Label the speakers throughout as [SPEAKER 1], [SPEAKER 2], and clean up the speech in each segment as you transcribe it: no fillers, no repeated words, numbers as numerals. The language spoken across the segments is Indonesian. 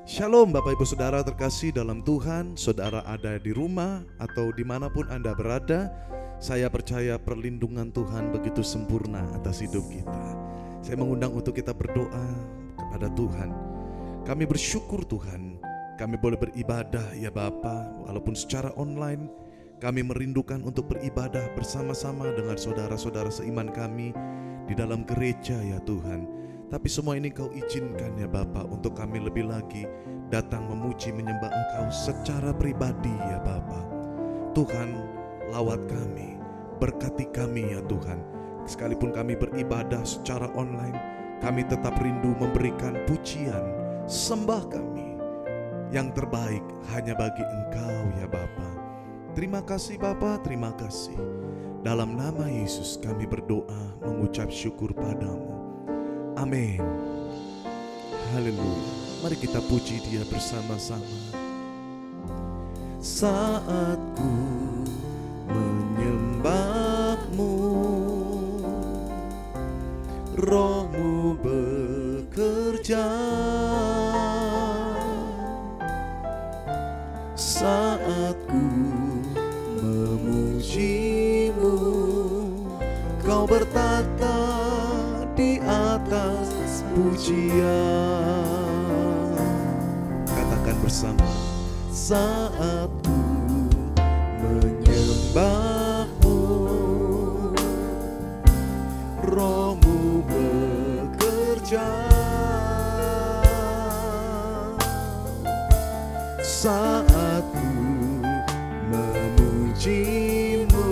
[SPEAKER 1] Shalom Bapak Ibu Saudara terkasih dalam Tuhan. Saudara ada di rumah atau dimanapun Anda berada, saya percaya perlindungan Tuhan begitu sempurna atas hidup kita. Saya mengundang untuk kita berdoa kepada Tuhan. Kami bersyukur Tuhan, kami boleh beribadah ya Bapa, walaupun secara online. Kami merindukan untuk beribadah bersama-sama dengan saudara-saudara seiman kami di dalam gereja ya Tuhan. Tapi semua ini Kau izinkan ya Bapa untuk kami lebih lagi datang memuji menyembah Engkau secara pribadi ya Bapa. Tuhan, lawat kami, berkati kami ya Tuhan. Sekalipun kami beribadah secara online, kami tetap rindu memberikan pujian, sembah kami yang terbaik hanya bagi Engkau ya Bapa. Terima kasih Bapa, terima kasih. Dalam nama Yesus kami berdoa mengucap syukur padamu. Amin. Haleluya. Mari kita puji Dia bersama-sama. Saat ku menyembah-Mu, Roh-Mu bekerja. Saat ku memuji-Mu, Kau bertata di atas pujian. Katakan bersama. Saat ku menyembah-Mu, Roh-Mu bekerja. Saat ku memuji-Mu,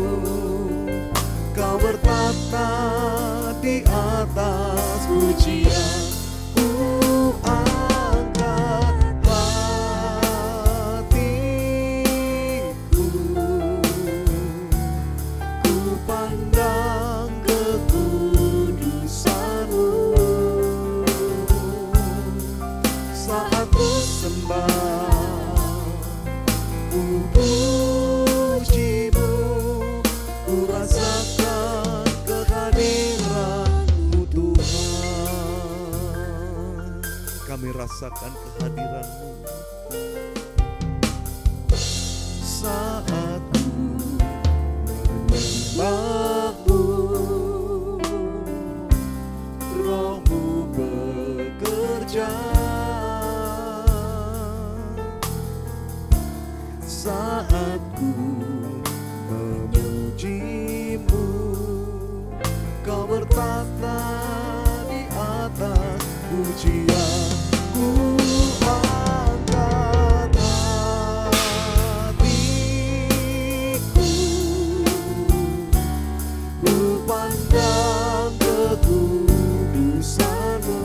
[SPEAKER 1] Kau bertata di atas pujian. Ku angkat hatiku, ku pandang kekudusan-Mu. Saat ku sembah, ku puji-Mu, ku rasakan kehadiran-Mu Tuhan. Kami rasakan kehadiran-Mu. Saat ku menyembah-Mu, Roh-Mu bekerja. Saat ku memuji-Mu, Kau bertata di atas pujian. Ku angkat hatiku, ku pandang kekudusan-Mu.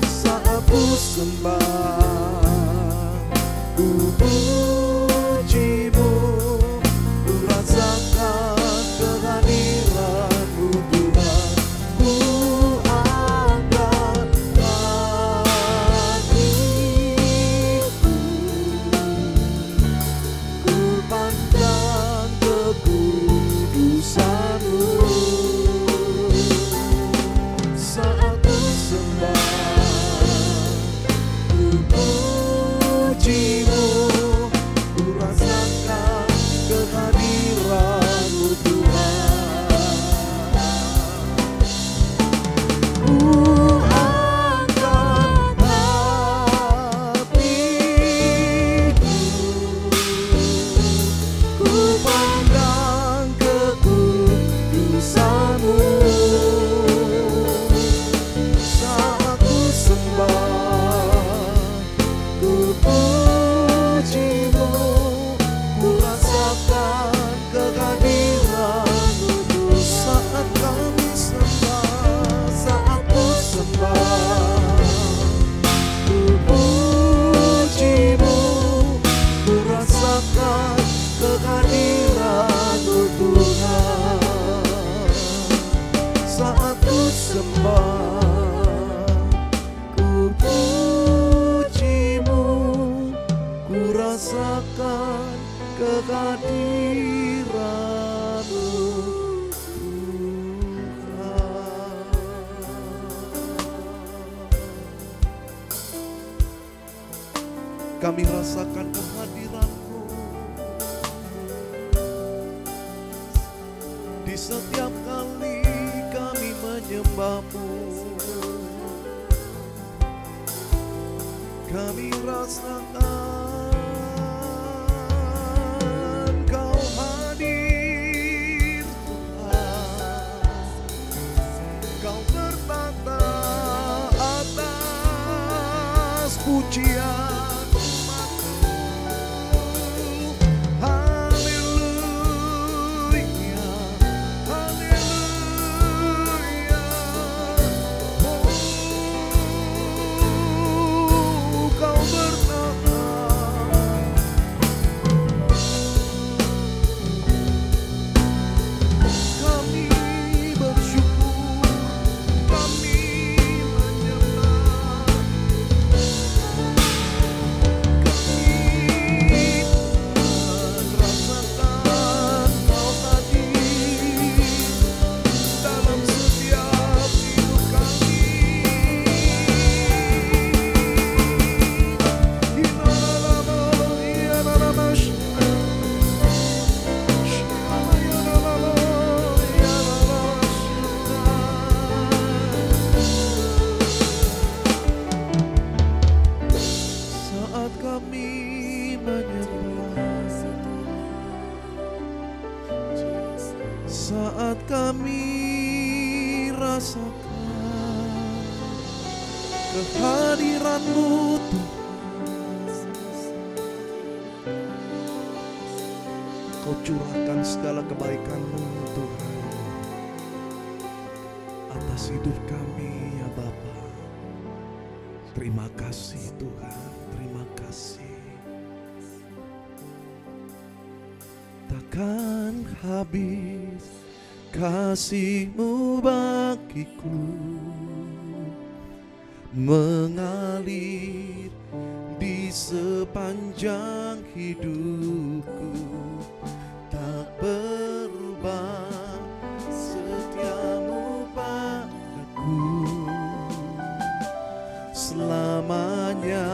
[SPEAKER 1] Saat ku sembah, ku puji-Mu, ku rasakan kehadiran-Mu Tuhan. Ku angkat hatiku, ku pandang kekudusan-Mu. Saat ku sembah, ku kami rasakan kehadiran-Mu. Di setiap kali kami menyembah-Mu, kami rasakan Kau hadir Tuhan. Kau bertata atas pujian. Saat kami rasakan kehadiran-Mu Tuhan, Kau curahkan segala kebaikan-Mu Tuhan atas hidup kami ya Bapa. Terima kasih Tuhan, terima kasih. Takkan habis kasih-Mu bagiku, mengalir di sepanjang hidupku. Tak berubah setia-Mu padaku, selamanya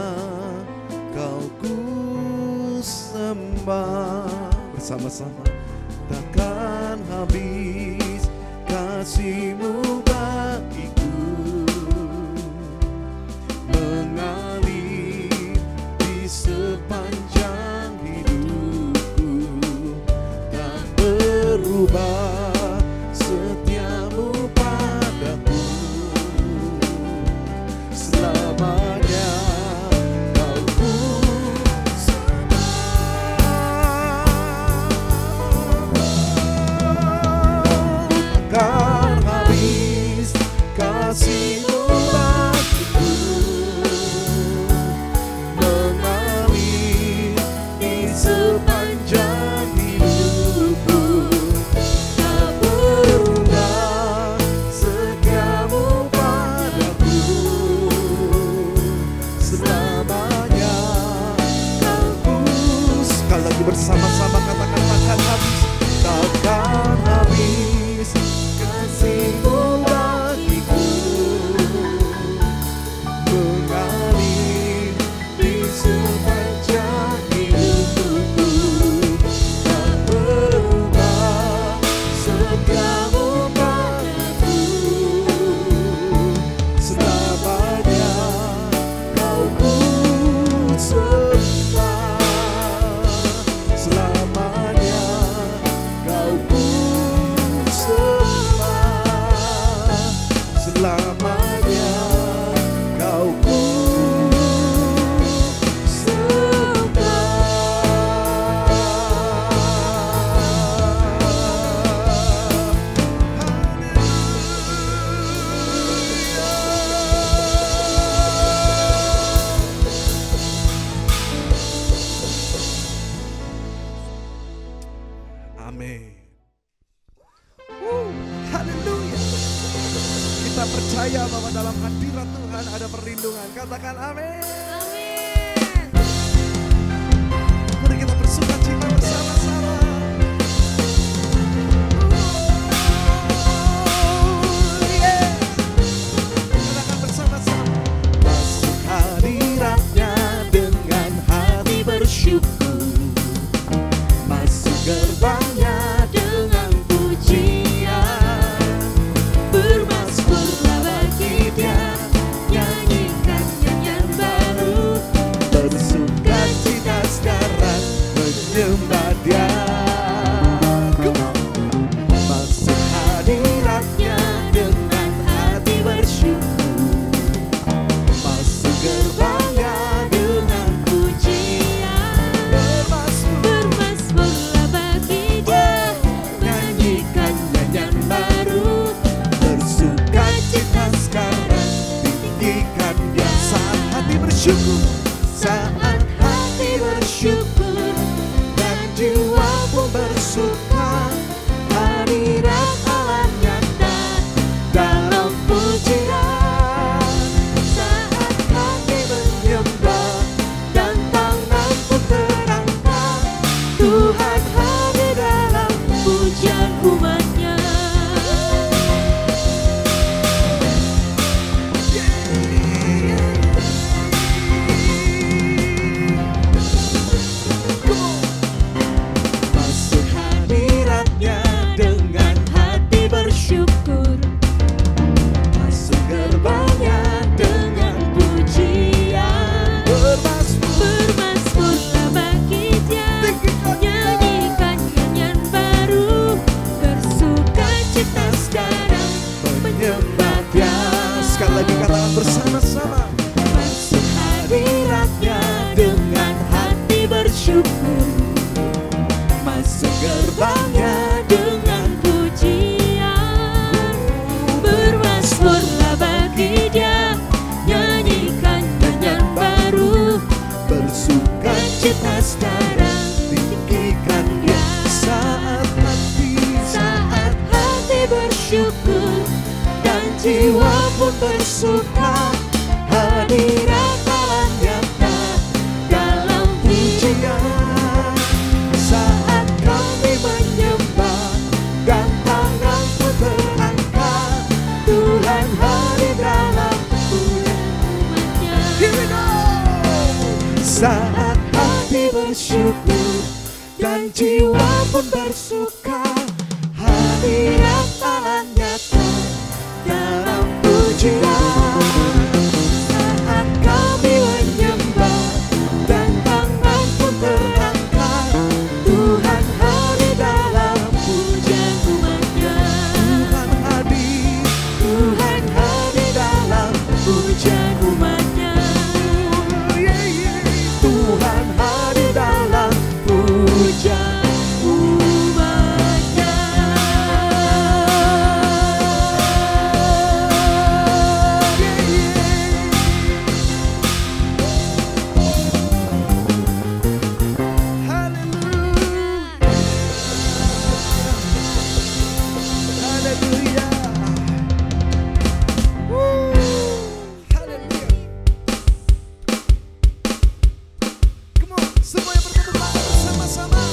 [SPEAKER 1] Kau ku sembah. Bersama-sama. Takkan habis kasih-Mu bagiku, mengalir di sepanjang hidupku. Tak berubah setia-Mu padaku, selamanya Kau ku takkan habis kasih-Mu bagiku, mengalir di sepanjang hidupku. Tak berubah setia-Mu padaku, selamanya Kau ku. Sekali lagi bersama-sama katakan takkan habis, takkan habis kasih-Mu bagiku, mengalir di sepanjang hidupku. Tak berubah setia-Mu padaku, selamanya Kau ku sembah, selamanya Kau ku sembah, selamanya Kau ku amin. Haleluya. Kita percaya bahwa dalam hadirat Tuhan ada perlindungan. Katakan amin.
[SPEAKER 2] Amin.
[SPEAKER 1] Mari kita bersukacita bersama-sama. Katakan bersama-sama. Masuk hadiratnya dengan hati
[SPEAKER 2] bersyukur dan jiwa pun bersuka. Hadirat Allah nyata dalam pujian. Saat kami menyembah dan tangan pun terangkat, Tuhan hadir dalam pujian-Nya. Here we go. Saat hati bersyukur dan jiwa pun bersuka, hadirat Allah nyata dalam pujian. Saat kami menyembah dan tangan pun terangkat, Tuhan hadir dalam pujian umat-Nya. Tuhan hadir dalam pujian umat-Nya. Tuhan hadir dalam pujian umat-Nya. Haleluya. Haleluya. Come on, semuanya bertepuk tangan bersama-sama.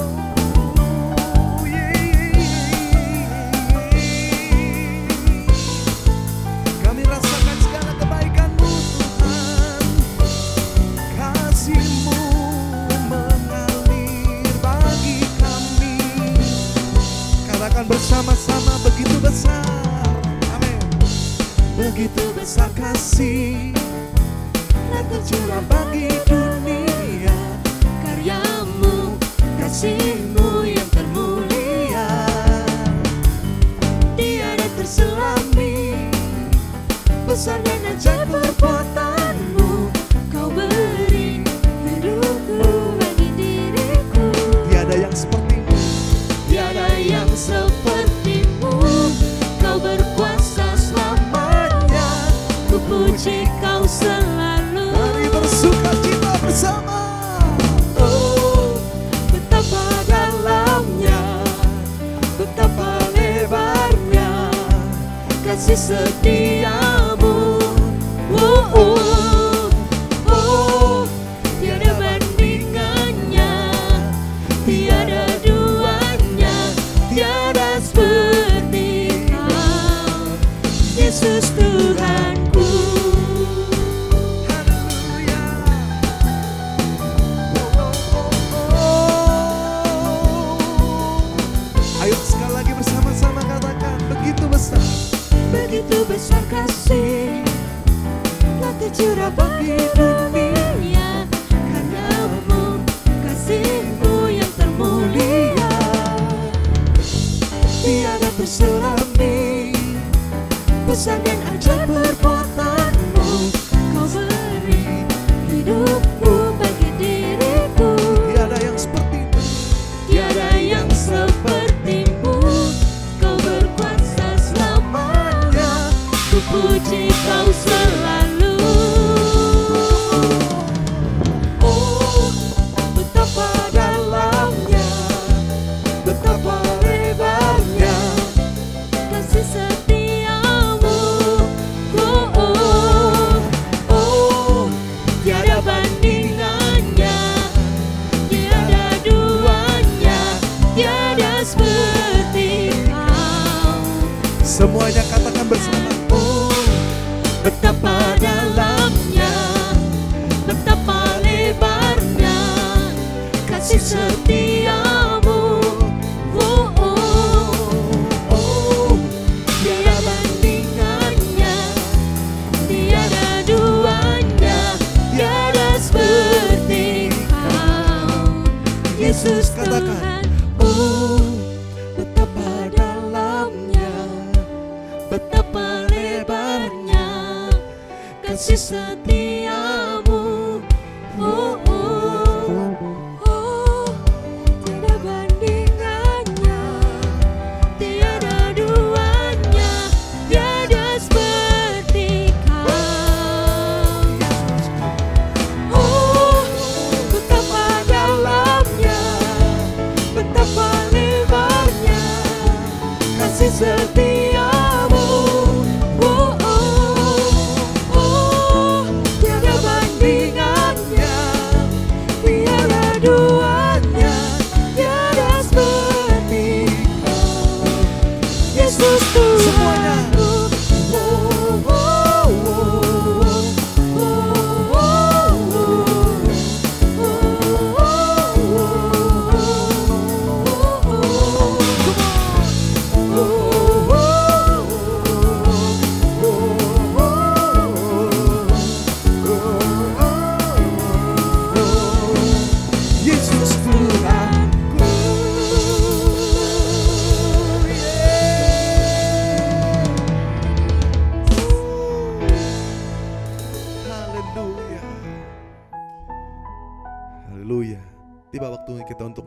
[SPEAKER 2] Oh, kami rasakan segala kebaikan-Mu, Tuhan. Kasih-Mu mengalir bagi kami. Katakan bersama-sama, begitu besar. Amin. Begitu besar kasih yang tercurah bagi dunia. Karya-Mu, kasih-Mu yang termulia, tiada terselami. Besar dan ajaib perbuatan-Mu, Kau beri hidup-Mu bagi diriku. Tiada yang seperti-Mu, tiada yang seperti-Mu. Kau berkuasa selamanya, ku puji Kau selalu. Mari bersuka cita bersama. Oh, betapa dalamnya, betapa lebarnya kasih setia-Mu. Oh, oh, oh, tiada bandingannya, tiada duanya, tiada seperti Kau, Yesus Tuhanku. Haleluya. Ayo sekali lagi bersama-sama katakan, begitu besar. Begitu besar kasih yang tercurah bagi dunia. Karena-Mu, kasih-Mu yang termulia, tiada terselami. Besar dan ajaib perbuatan-Mu, Kau beri hidup-Mu bagi diriku. Tiada yang seperti-Mu, tiada yang seperti-Mu. Kau berkuasa selamanya, ku puji Kau selalu. Oh, betapa dalamnya, betapa lebarnya kasih setia-Mu. Oh, oh, oh, tiada bandingannya, tiada duanya, tiada seperti Kau. Semuanya katakan bersama. Oh, betapa dalamnya, betapa lebarnya kasih setia-Mu. Oh, oh, oh, tiada bandingannya, tiada duanya, tiada seperti Kau, Yesus Tuhan. Oh, betapa dalamnya, betapa lebarnya kasih setia-Mu. Oh, oh, oh, tiada bandingannya, tiada duanya, tiada seperti Kau. Oh, betapa dalamnya, betapa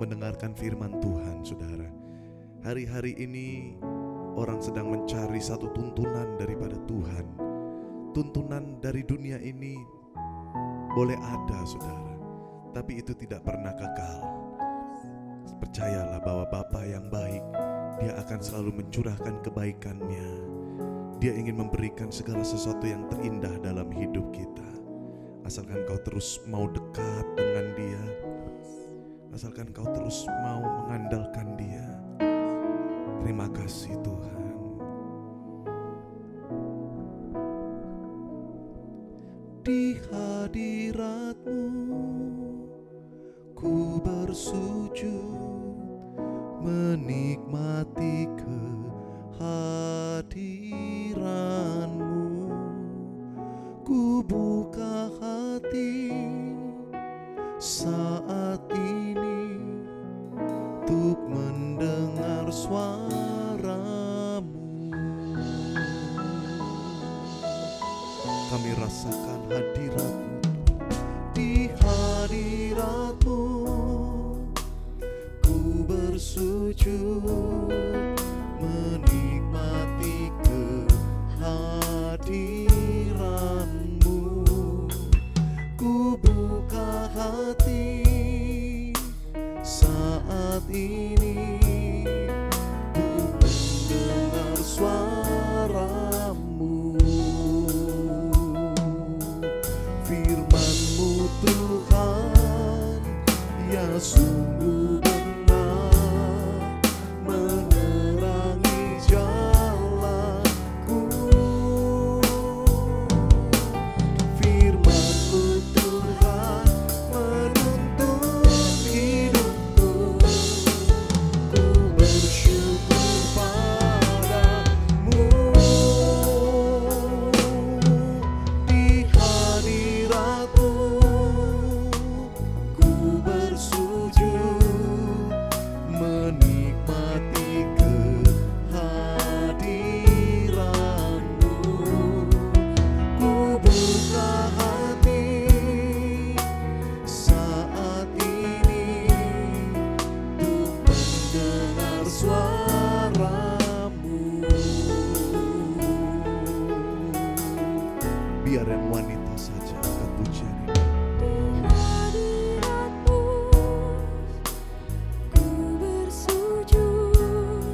[SPEAKER 1] mendengarkan firman Tuhan, saudara. Hari-hari ini orang sedang mencari satu tuntunan daripada Tuhan. Tuntunan dari dunia ini boleh ada, saudara, tapi itu tidak pernah kekal. Percayalah bahwa Bapa yang baik, Dia akan selalu mencurahkan kebaikannya. Dia ingin memberikan segala sesuatu yang terindah dalam hidup kita. Asalkan kau terus mau dekat dengan Dia, asalkan kau terus mau mengandalkan Dia. Terima kasih Tuhan. Di hadirat-Mu ku bersujud, menikmati kehadiran-Mu. Ku buka hati saat ini untuk mendengar suara-Mu. Kami rasakan hadirat-Mu. Di hadirat-Mu ku bersujud, menikmati kehadiran-Mu. Ku buka hati saat ini ku mendengar suara-Mu. Firman-Mu Tuhan, ya sungguh benar, menerangi jalanku. Firman-Mu Tuhan menuntun hidupku. Ku bersyukur padamu. Di hadirat-Mu ku bersujud, menikmati kehadiran-Mu. Ku buka hati saat ini untuk mendengar suara-Mu. Biar yang wanita saja angkat pujian ini.
[SPEAKER 3] Hadirat-Mu ku bersujud,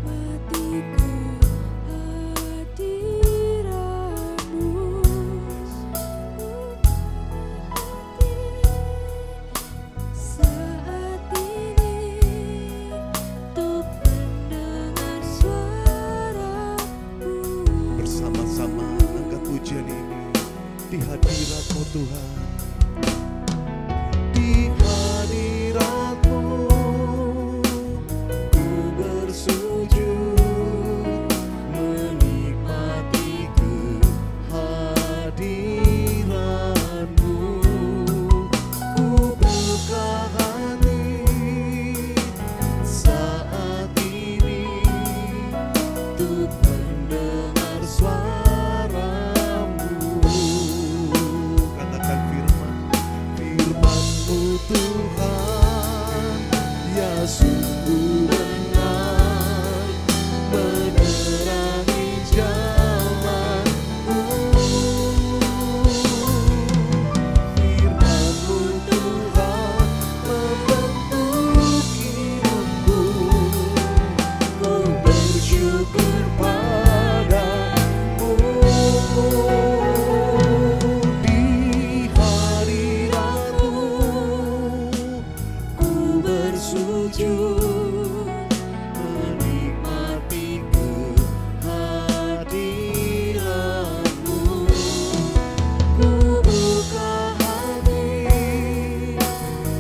[SPEAKER 3] menikmati kehadiran-Mu. Saat ini untuk mendengar suara-Mu.
[SPEAKER 1] Bersama-sama angkat pujian ini. Di hadirat-Mu Tuhan, di hadirat-Mu ku bersujud, menikmati kehadiran-Mu. Ku buka hati saat ini untuk mendengar suara-Mu. Katakan firman-Mu Tuhan, ya sungguh benar, menerangi jalanku. Firman-Mu Tuhan membentuk hidupku. Ku bersyukur padamu. Di hadirat-Mu ku bersujud, menikmati kehadiran-Mu. Ku buka hati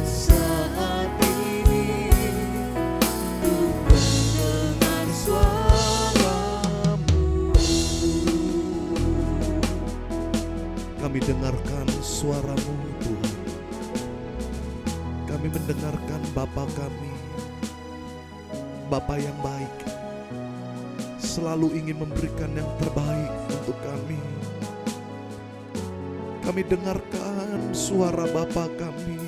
[SPEAKER 1] saat ini untuk mendengar suara-Mu. Kami dengarkan suara-Mu Tuhan. Kami mendengarkan Bapa kami, Bapa yang baik, selalu ingin memberikan yang terbaik untuk kami. Kami dengarkan suara Bapa kami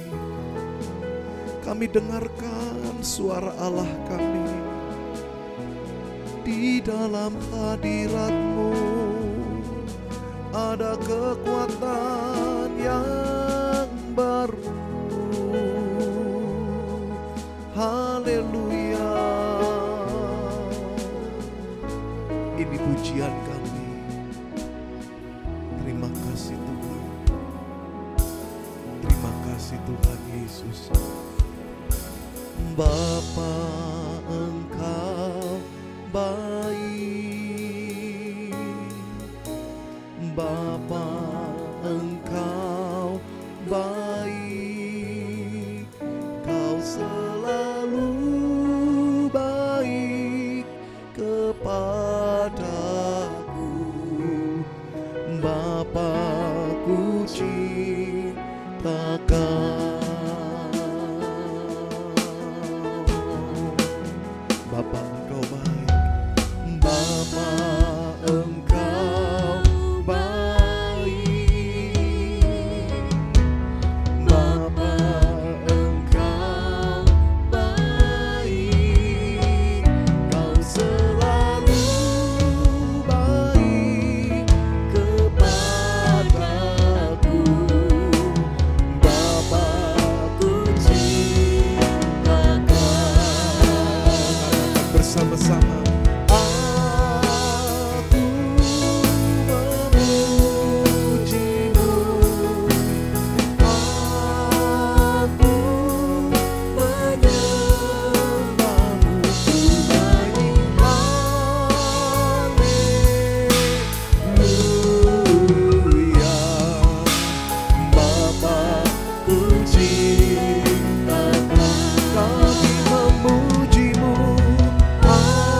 [SPEAKER 1] kami dengarkan suara Allah kami di dalam hadirat-Mu. Ada kekuatan yang baru. Haleluya. Ini pujian kami. Terima kasih Tuhan. Terima kasih Tuhan Yesus. Bapa, Engkau baik. Bapa, Engkau baik. Kau selalu baik kepadaku. Bapa-Ku ciptakan. Bapa, Engkau baik. Bapa, Engkau baik. Bapa, Engkau baik. Kau selalu baik kepadaku. Bapa-Ku ciptakan. Katakan bersama-sama. Aku memuji-Mu. Aku menyembah-Mu. Ku nyanyi haleluya. Bapa-Ku ciptakan. Kami memuji-Mu. Aku memuji-Mu. Aku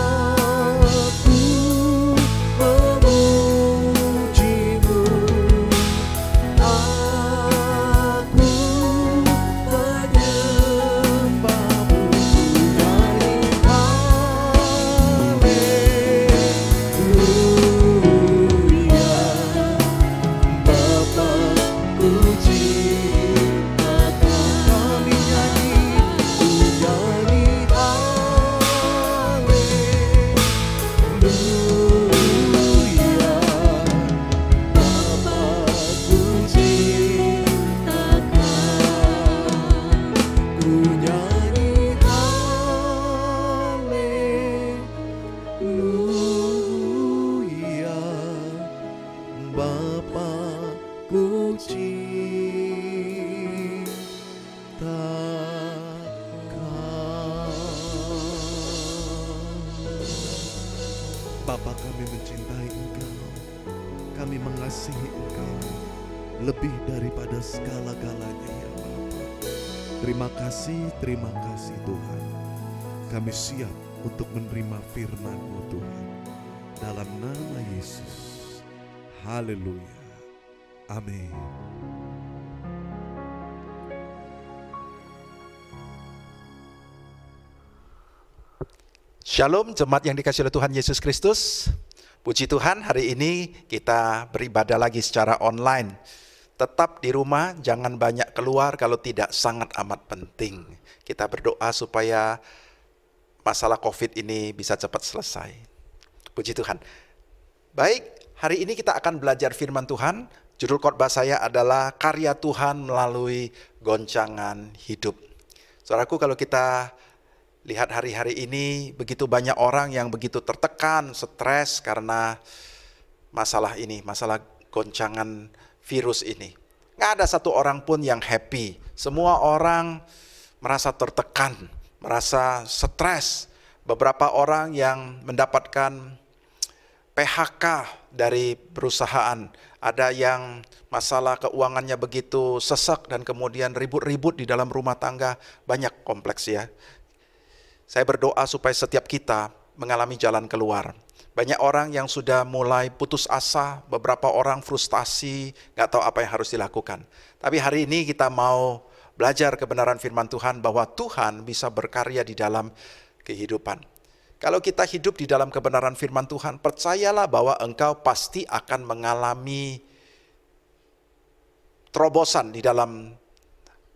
[SPEAKER 1] menyembah-Mu. Ku nyanyi haleluya. Bapa-Ku ciptakan. Kami nyanyi, ku nyanyi haleluya. Bapa-Ku ciptakan. Ku nyanyi haleluya. Bapa-Ku ciptakan. Bapa, kami mencintai Engkau. Kami mengasihi Engkau lebih daripada segala-galanya ya Bapa. Terima kasih Tuhan. Kami siap untuk menerima firman-Mu Tuhan. Dalam nama Yesus. Haleluya. Amin.
[SPEAKER 4] Shalom jemaat yang dikasihi oleh Tuhan Yesus Kristus. Puji Tuhan, hari ini kita beribadah lagi secara online. Tetap di rumah, jangan banyak keluar kalau tidak sangat amat penting. Kita berdoa supaya masalah COVID ini bisa cepat selesai. Puji Tuhan. Baik, hari ini kita akan belajar firman Tuhan. Judul khotbah saya adalah Karya Tuhan Melalui Goncangan Hidup. Saudaraku, kalau kita lihat hari-hari ini, begitu banyak orang yang begitu tertekan, stres karena masalah ini, masalah goncangan virus ini. Nggak ada satu orang pun yang happy. Semua orang merasa tertekan, merasa stres. Beberapa orang yang mendapatkan PHK dari perusahaan. Ada yang masalah keuangannya begitu sesak dan kemudian ribut-ribut di dalam rumah tangga. Banyak kompleks ya. Saya berdoa supaya setiap kita mengalami jalan keluar. Banyak orang yang sudah mulai putus asa, beberapa orang frustasi, nggak tahu apa yang harus dilakukan. Tapi hari ini kita mau belajar kebenaran firman Tuhan bahwa Tuhan bisa berkarya di dalam kehidupan. Kalau kita hidup di dalam kebenaran firman Tuhan, percayalah bahwa engkau pasti akan mengalami terobosan di dalam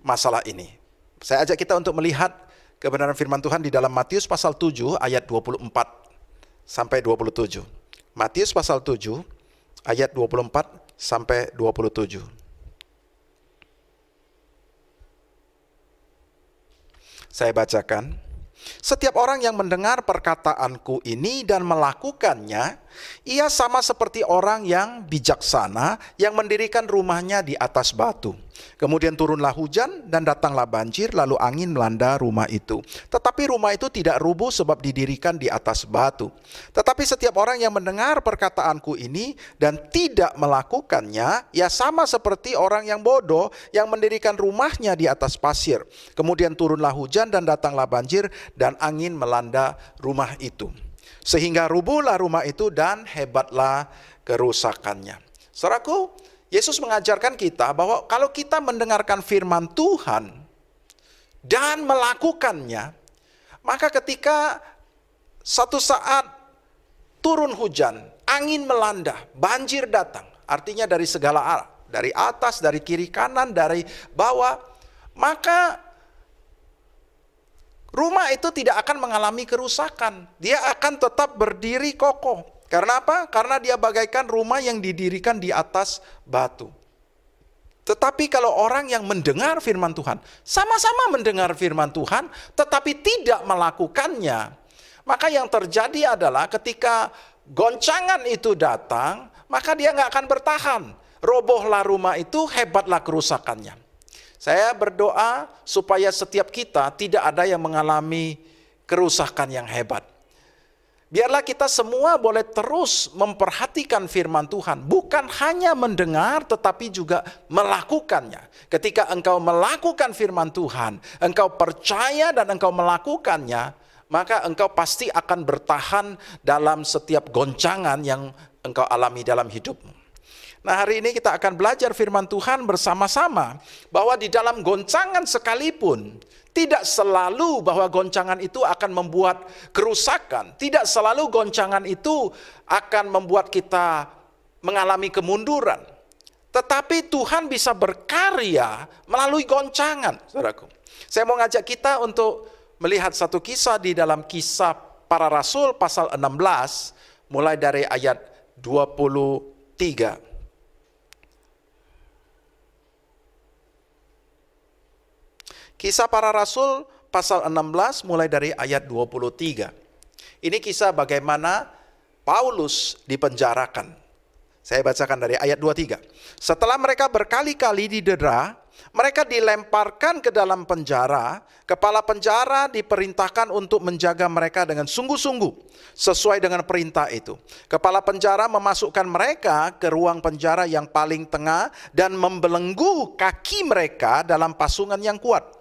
[SPEAKER 4] masalah ini. Saya ajak kita untuk melihat kebenaran firman Tuhan di dalam Matius pasal 7 ayat 24 sampai 27. Matius pasal 7 ayat 24 sampai 27. Saya bacakan. Setiap orang yang mendengar perkataanku ini dan melakukannya, ia sama seperti orang yang bijaksana yang mendirikan rumahnya di atas batu. Kemudian turunlah hujan dan datanglah banjir, lalu angin melanda rumah itu. Tetapi rumah itu tidak rubuh sebab didirikan di atas batu. Tetapi setiap orang yang mendengar perkataanku ini dan tidak melakukannya, ia sama seperti orang yang bodoh yang mendirikan rumahnya di atas pasir. Kemudian turunlah hujan dan datanglah banjir dan angin melanda rumah itu. Sehingga rubuhlah rumah itu dan hebatlah kerusakannya. Saudaraku, Yesus mengajarkan kita bahwa kalau kita mendengarkan firman Tuhan dan melakukannya, maka ketika satu saat turun hujan, angin melanda, banjir datang, artinya dari segala arah, dari atas, dari kiri kanan, dari bawah, maka rumah itu tidak akan mengalami kerusakan. Dia akan tetap berdiri kokoh. Karena apa? Karena dia bagaikan rumah yang didirikan di atas batu. Tetapi kalau orang yang mendengar firman Tuhan, sama-sama mendengar firman Tuhan, tetapi tidak melakukannya, maka yang terjadi adalah ketika goncangan itu datang, maka dia nggak akan bertahan. Robohlah rumah itu, hebatlah kerusakannya. Saya berdoa supaya setiap kita tidak ada yang mengalami kerusakan yang hebat. Biarlah kita semua boleh terus memperhatikan firman Tuhan. Bukan hanya mendengar tetapi juga melakukannya. Ketika engkau melakukan firman Tuhan, engkau percaya dan engkau melakukannya, maka engkau pasti akan bertahan dalam setiap goncangan yang engkau alami dalam hidupmu. Nah, hari ini kita akan belajar firman Tuhan bersama-sama bahwa di dalam goncangan sekalipun, tidak selalu bahwa goncangan itu akan membuat kerusakan. Tidak selalu goncangan itu akan membuat kita mengalami kemunduran. Tetapi Tuhan bisa berkarya melalui goncangan, saudaraku. Saya mau ngajak kita untuk melihat satu kisah di dalam Kisah Para Rasul pasal 16, mulai dari ayat 23. Kisah Para Rasul pasal 16 mulai dari ayat 23. Ini kisah bagaimana Paulus dipenjarakan. Saya bacakan dari ayat 23. Setelah mereka berkali-kali didera, mereka dilemparkan ke dalam penjara. Kepala penjara diperintahkan untuk menjaga mereka dengan sungguh-sungguh sesuai dengan perintah itu. Kepala penjara memasukkan mereka ke ruang penjara yang paling tengah dan membelenggu kaki mereka dalam pasungan yang kuat.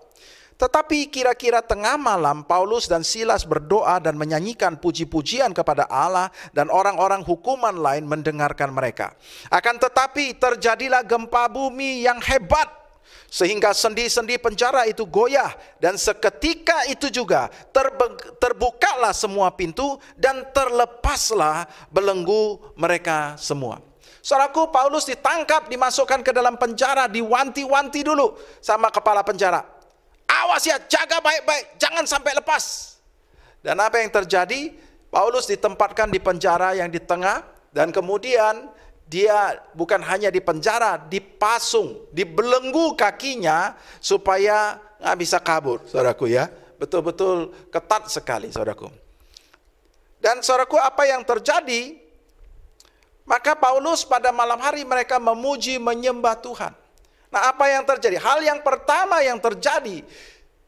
[SPEAKER 4] Tetapi kira-kira tengah malam Paulus dan Silas berdoa dan menyanyikan puji-pujian kepada Allah, dan orang-orang hukuman lain mendengarkan mereka. Akan tetapi terjadilah gempa bumi yang hebat sehingga sendi-sendi penjara itu goyah, dan seketika itu juga terbukalah semua pintu dan terlepaslah belenggu mereka semua. Saudaraku, Paulus ditangkap, dimasukkan ke dalam penjara, diwanti-wanti dulu sama kepala penjara. Awas ya, jaga baik-baik, jangan sampai lepas. Dan apa yang terjadi? Paulus ditempatkan di penjara yang di tengah, dan kemudian dia bukan hanya di penjara, dipasung, dibelenggu kakinya supaya nggak bisa kabur, saudaraku ya. Betul-betul ketat sekali, saudaraku. Dan saudaraku, apa yang terjadi? Maka Paulus pada malam hari mereka memuji, menyembah Tuhan. Nah, apa yang terjadi? Hal yang pertama yang terjadi,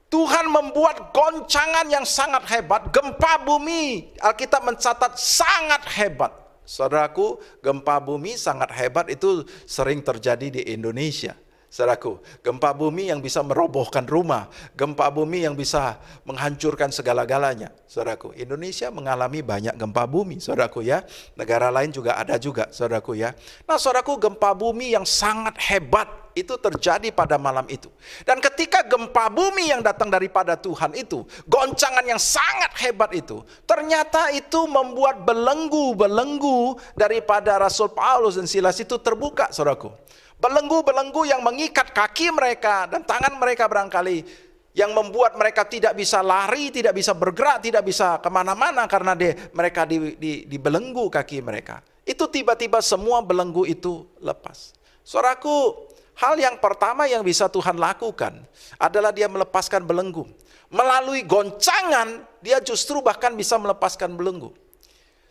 [SPEAKER 4] Tuhan membuat goncangan yang sangat hebat, gempa bumi. Alkitab mencatat sangat hebat. Saudaraku, gempa bumi sangat hebat itu sering terjadi di Indonesia. Saudaraku, gempa bumi yang bisa merobohkan rumah, gempa bumi yang bisa menghancurkan segala-galanya. Saudaraku, Indonesia mengalami banyak gempa bumi, saudaraku ya. Negara lain juga ada juga, saudaraku ya. Nah, saudaraku, gempa bumi yang sangat hebat itu terjadi pada malam itu. Dan ketika gempa bumi yang datang daripada Tuhan itu, goncangan yang sangat hebat itu, ternyata itu membuat belenggu-belenggu daripada Rasul Paulus dan Silas itu terbuka, saudaraku. Belenggu-belenggu yang mengikat kaki mereka dan tangan mereka barangkali yang membuat mereka tidak bisa lari, tidak bisa bergerak, tidak bisa kemana-mana karena mereka dibelenggu kaki mereka. Itu tiba-tiba semua belenggu itu lepas. Saudaraku, hal yang pertama yang bisa Tuhan lakukan adalah dia melepaskan belenggu. Melalui goncangan, dia justru bahkan bisa melepaskan belenggu.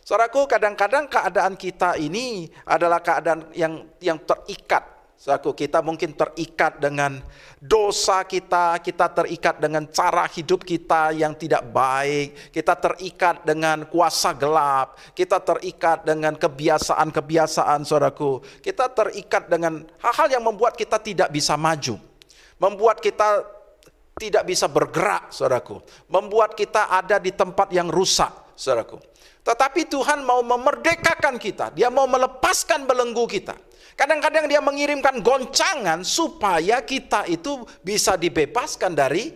[SPEAKER 4] Saudaraku, kadang-kadang keadaan kita ini adalah keadaan yang terikat. Saudaraku, kita mungkin terikat dengan dosa kita terikat dengan cara hidup kita yang tidak baik, kita terikat dengan kuasa gelap, kita terikat dengan kebiasaan-kebiasaan, saudaraku. Kita terikat dengan hal-hal yang membuat kita tidak bisa maju, membuat kita tidak bisa bergerak, saudaraku, membuat kita ada di tempat yang rusak, saudaraku. Tetapi Tuhan mau memerdekakan kita, dia mau melepaskan belenggu kita. Kadang-kadang dia mengirimkan goncangan supaya kita itu bisa dibebaskan dari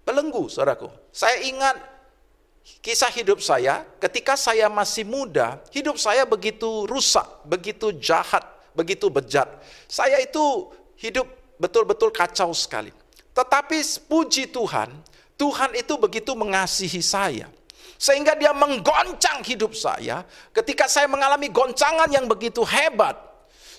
[SPEAKER 4] belenggu, saudaraku. Saya ingat kisah hidup saya ketika saya masih muda, hidup saya begitu rusak, begitu jahat, begitu bejat. Saya itu hidup betul-betul kacau sekali. Tetapi puji Tuhan, Tuhan itu begitu mengasihi saya. Sehingga dia menggoncang hidup saya ketika saya mengalami goncangan yang begitu hebat.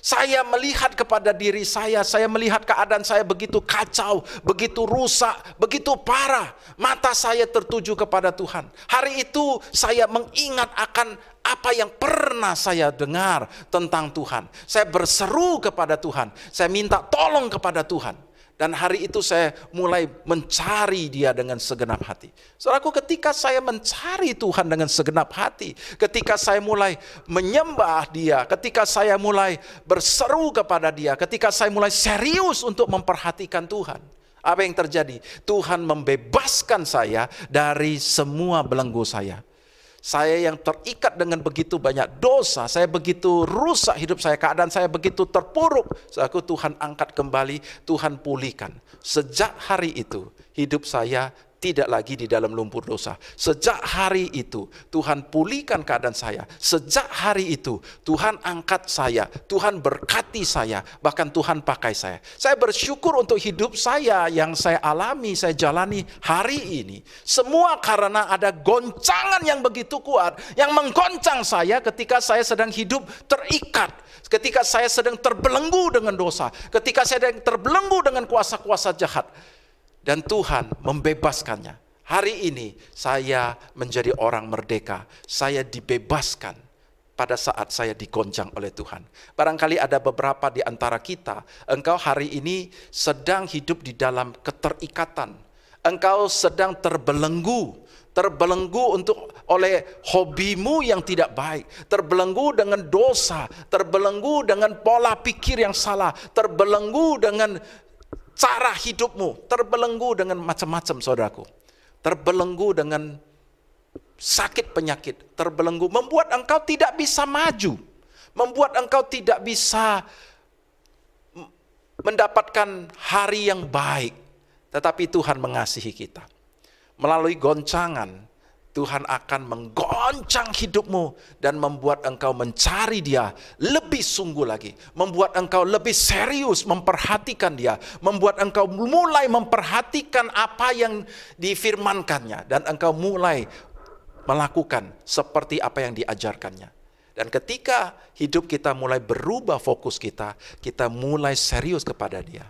[SPEAKER 4] Saya melihat kepada diri saya melihat keadaan saya begitu kacau, begitu rusak, begitu parah. Mata saya tertuju kepada Tuhan. Hari itu saya mengingat akan apa yang pernah saya dengar tentang Tuhan. Saya berseru kepada Tuhan, saya minta tolong kepada Tuhan. Dan hari itu saya mulai mencari dia dengan segenap hati. Saudaraku, ketika saya mencari Tuhan dengan segenap hati, ketika saya mulai menyembah dia, ketika saya mulai berseru kepada dia, ketika saya mulai serius untuk memperhatikan Tuhan, apa yang terjadi? Tuhan membebaskan saya dari semua belenggu saya. Saya yang terikat dengan begitu banyak dosa, saya begitu rusak hidup saya, keadaan saya begitu terpuruk. Saudaraku, Tuhan angkat kembali, Tuhan pulihkan. Sejak hari itu, hidup saya tidak lagi di dalam lumpur dosa. Sejak hari itu, Tuhan pulihkan keadaan saya. Sejak hari itu, Tuhan angkat saya, Tuhan berkati saya, bahkan Tuhan pakai saya. Saya bersyukur untuk hidup saya yang saya alami, saya jalani hari ini. Semua karena ada goncangan yang begitu kuat, yang menggoncang saya ketika saya sedang hidup terikat. Ketika saya sedang terbelenggu dengan dosa, ketika saya sedang terbelenggu dengan kuasa-kuasa jahat. Dan Tuhan membebaskannya. Hari ini saya menjadi orang merdeka. Saya dibebaskan pada saat saya digoncang oleh Tuhan. Barangkali ada beberapa di antara kita, engkau hari ini sedang hidup di dalam keterikatan. Engkau sedang terbelenggu oleh hobimu yang tidak baik, terbelenggu dengan dosa, terbelenggu dengan pola pikir yang salah, terbelenggu dengan cara hidupmu, terbelenggu dengan macam-macam, saudaraku. Terbelenggu dengan sakit penyakit, terbelenggu, membuat engkau tidak bisa maju, membuat engkau tidak bisa mendapatkan hari yang baik. Tetapi Tuhan mengasihi kita. Melalui goncangan, Tuhan akan menggoncang hidupmu dan membuat engkau mencari dia lebih sungguh lagi. Membuat engkau lebih serius memperhatikan dia. Membuat engkau mulai memperhatikan apa yang difirmankannya. Dan engkau mulai melakukan seperti apa yang diajarkannya. Dan ketika hidup kita mulai berubah fokus kita mulai serius kepada dia.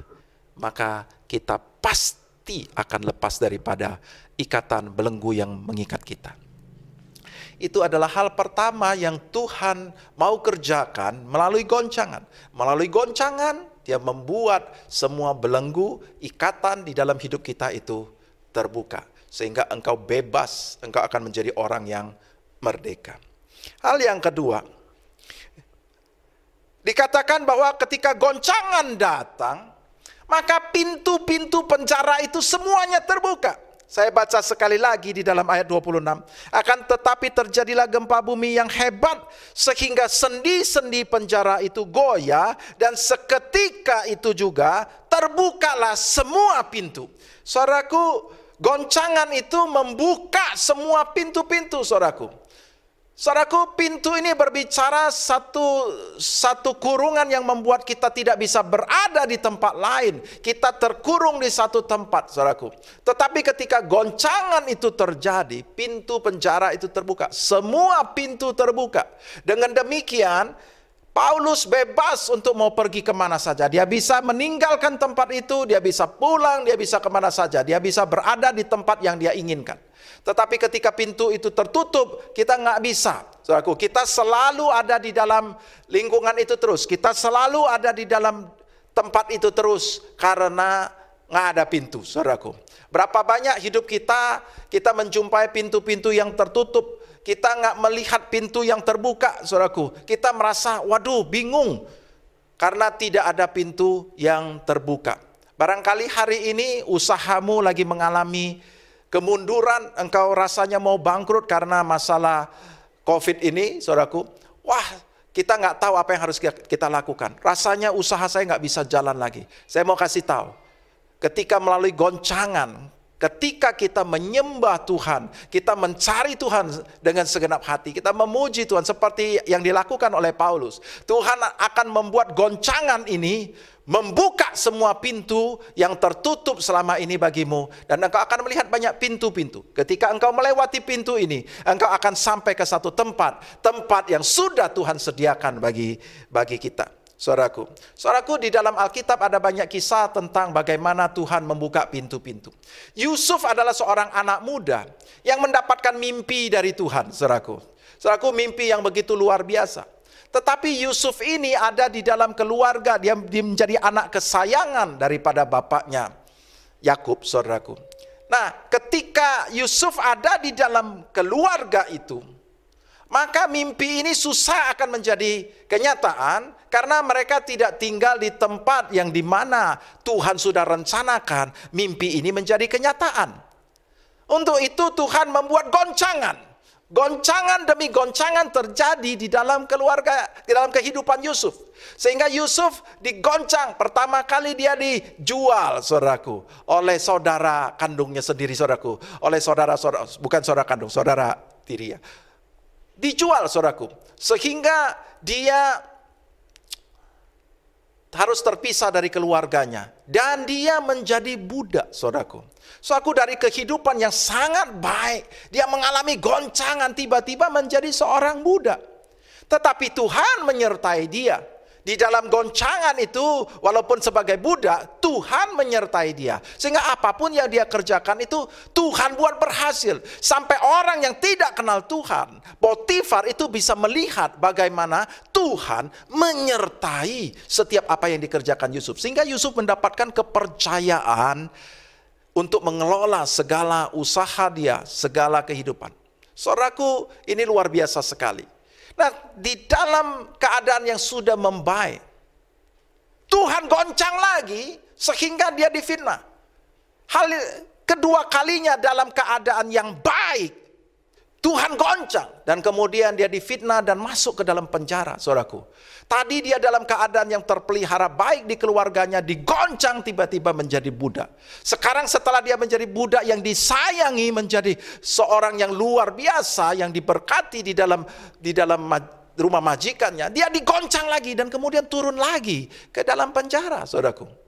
[SPEAKER 4] Maka kita pasti akan lepas daripada ikatan belenggu yang mengikat kita. Itu adalah hal pertama yang Tuhan mau kerjakan melalui goncangan. Melalui goncangan, dia membuat semua belenggu, ikatan di dalam hidup kita itu terbuka. Sehingga engkau bebas, engkau akan menjadi orang yang merdeka. Hal yang kedua, dikatakan bahwa ketika goncangan datang, maka pintu-pintu penjara itu semuanya terbuka. Saya baca sekali lagi di dalam ayat 26. Akan tetapi terjadilah gempa bumi yang hebat, sehingga sendi-sendi penjara itu goyah, dan seketika itu juga terbukalah semua pintu. Saudaraku, goncangan itu membuka semua pintu-pintu, saudaraku. Saudaraku, pintu ini berbicara satu kurungan yang membuat kita tidak bisa berada di tempat lain. Kita terkurung di satu tempat, saudaraku. Tetapi ketika goncangan itu terjadi, pintu penjara itu terbuka. Semua pintu terbuka. Dengan demikian, Paulus bebas untuk mau pergi kemana saja. Dia bisa meninggalkan tempat itu, dia bisa pulang, dia bisa kemana saja. Dia bisa berada di tempat yang dia inginkan. Tetapi ketika pintu itu tertutup, kita nggak bisa. Saudaraku, kita selalu ada di dalam lingkungan itu terus. Kita selalu ada di dalam tempat itu terus karena nggak ada pintu, saudaraku. Berapa banyak hidup kita menjumpai pintu-pintu yang tertutup. Kita nggak melihat pintu yang terbuka, saudaraku. Kita merasa, waduh, bingung karena tidak ada pintu yang terbuka. Barangkali hari ini usahamu lagi mengalami kemunduran, engkau rasanya mau bangkrut karena masalah COVID ini, saudaraku. Wah, kita nggak tahu apa yang harus kita lakukan. Rasanya usaha saya nggak bisa jalan lagi. Saya mau kasih tahu, ketika melalui goncangan, ketika kita menyembah Tuhan, kita mencari Tuhan dengan segenap hati, kita memuji Tuhan seperti yang dilakukan oleh Paulus, Tuhan akan membuat goncangan ini membuka semua pintu yang tertutup selama ini bagimu, dan engkau akan melihat banyak pintu-pintu. Ketika engkau melewati pintu ini, engkau akan sampai ke satu tempat yang sudah Tuhan sediakan bagi kita. Saudaraku, di dalam Alkitab ada banyak kisah tentang bagaimana Tuhan membuka pintu-pintu. Yusuf adalah seorang anak muda yang mendapatkan mimpi dari Tuhan, saudaraku. Saudaraku, mimpi yang begitu luar biasa. Tetapi Yusuf ini ada di dalam keluarga, dia menjadi anak kesayangan daripada bapaknya, Yakub, saudaraku. Nah, ketika Yusuf ada di dalam keluarga itu, maka mimpi ini susah akan menjadi kenyataan karena mereka tidak tinggal di tempat yang dimana Tuhan sudah rencanakan mimpi ini menjadi kenyataan. Untuk itu Tuhan membuat goncangan. Goncangan demi goncangan terjadi di dalam keluarga, di dalam kehidupan Yusuf. Sehingga Yusuf digoncang. Pertama kali dia dijual, saudaraku, oleh saudara kandungnya sendiri, saudaraku. Oleh bukan saudara kandung, saudara tiri ya. Dijual, saudaraku, sehingga dia harus terpisah dari keluarganya dan dia menjadi budak, saudaraku. Saudaraku, dari kehidupan yang sangat baik, dia mengalami goncangan, tiba-tiba menjadi seorang budak. Tetapi Tuhan menyertai dia. Di dalam goncangan itu, walaupun sebagai budak, Tuhan menyertai dia. Sehingga apapun yang dia kerjakan itu, Tuhan buat berhasil. Sampai orang yang tidak kenal Tuhan, Potifar itu bisa melihat bagaimana Tuhan menyertai setiap apa yang dikerjakan Yusuf. Sehingga Yusuf mendapatkan kepercayaan untuk mengelola segala usaha dia, segala kehidupan. Saudaraku, ini luar biasa sekali. Nah, di dalam keadaan yang sudah membaik, Tuhan goncang lagi sehingga dia difitnah. Kedua kalinya dalam keadaan yang baik, Tuhan goncang dan kemudian dia difitnah dan masuk ke dalam penjara, saudaraku. Tadi dia dalam keadaan yang terpelihara baik di keluarganya, digoncang tiba-tiba menjadi budak. Sekarang setelah dia menjadi budak yang disayangi, menjadi seorang yang luar biasa, yang diberkati di dalam rumah majikannya, dia digoncang lagi dan kemudian turun lagi ke dalam penjara, saudaraku.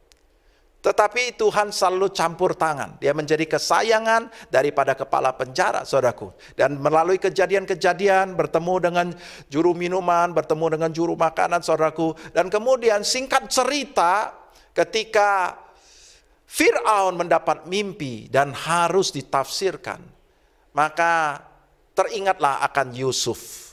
[SPEAKER 4] Tetapi Tuhan selalu campur tangan. Dia menjadi kesayangan daripada kepala penjara, saudaraku. Dan melalui kejadian-kejadian, bertemu dengan juru minuman, bertemu dengan juru makanan, saudaraku. Dan kemudian singkat cerita, ketika Fir'aun mendapat mimpi dan harus ditafsirkan, maka teringatlah akan Yusuf.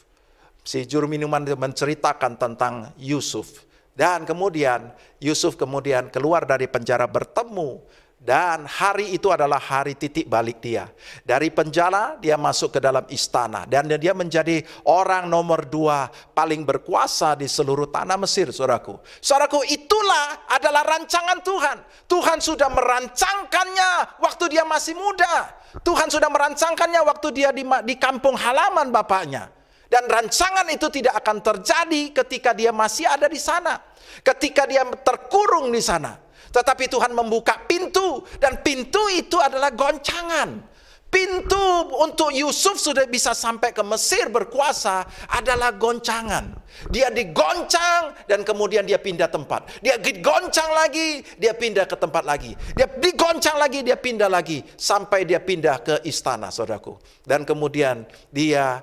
[SPEAKER 4] Si juru minuman menceritakan tentang Yusuf. Dan kemudian Yusuf kemudian keluar dari penjara bertemu. Dan hari itu adalah hari titik balik dia. Dari penjara dia masuk ke dalam istana. Dan dia menjadi orang nomor 2 paling berkuasa di seluruh tanah Mesir, saudaraku. Saudaraku, itulah adalah rancangan Tuhan. Tuhan sudah merancangkannya waktu dia masih muda. Tuhan sudah merancangkannya waktu dia di kampung halaman bapaknya. Dan rancangan itu tidak akan terjadi ketika dia masih ada di sana. Ketika dia terkurung di sana. Tetapi Tuhan membuka pintu. Dan pintu itu adalah goncangan. Pintu untuk Yusuf sudah bisa sampai ke Mesir berkuasa adalah goncangan. Dia digoncang dan kemudian dia pindah tempat. Dia digoncang lagi, dia pindah ke tempat lagi. Dia digoncang lagi, dia pindah lagi. Sampai dia pindah ke istana, saudaraku. Dan kemudian dia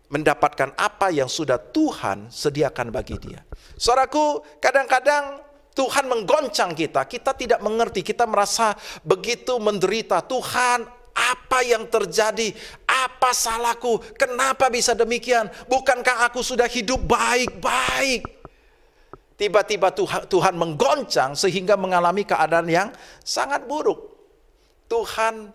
[SPEAKER 4] mendapatkan apa yang sudah Tuhan sediakan bagi dia. Saudaraku, kadang-kadang Tuhan menggoncang kita. Kita tidak mengerti, kita merasa begitu menderita. Tuhan, apa yang terjadi? Apa salahku? Kenapa bisa demikian? Bukankah aku sudah hidup baik-baik? Tiba-tiba Tuhan menggoncang sehingga mengalami keadaan yang sangat buruk. Tuhan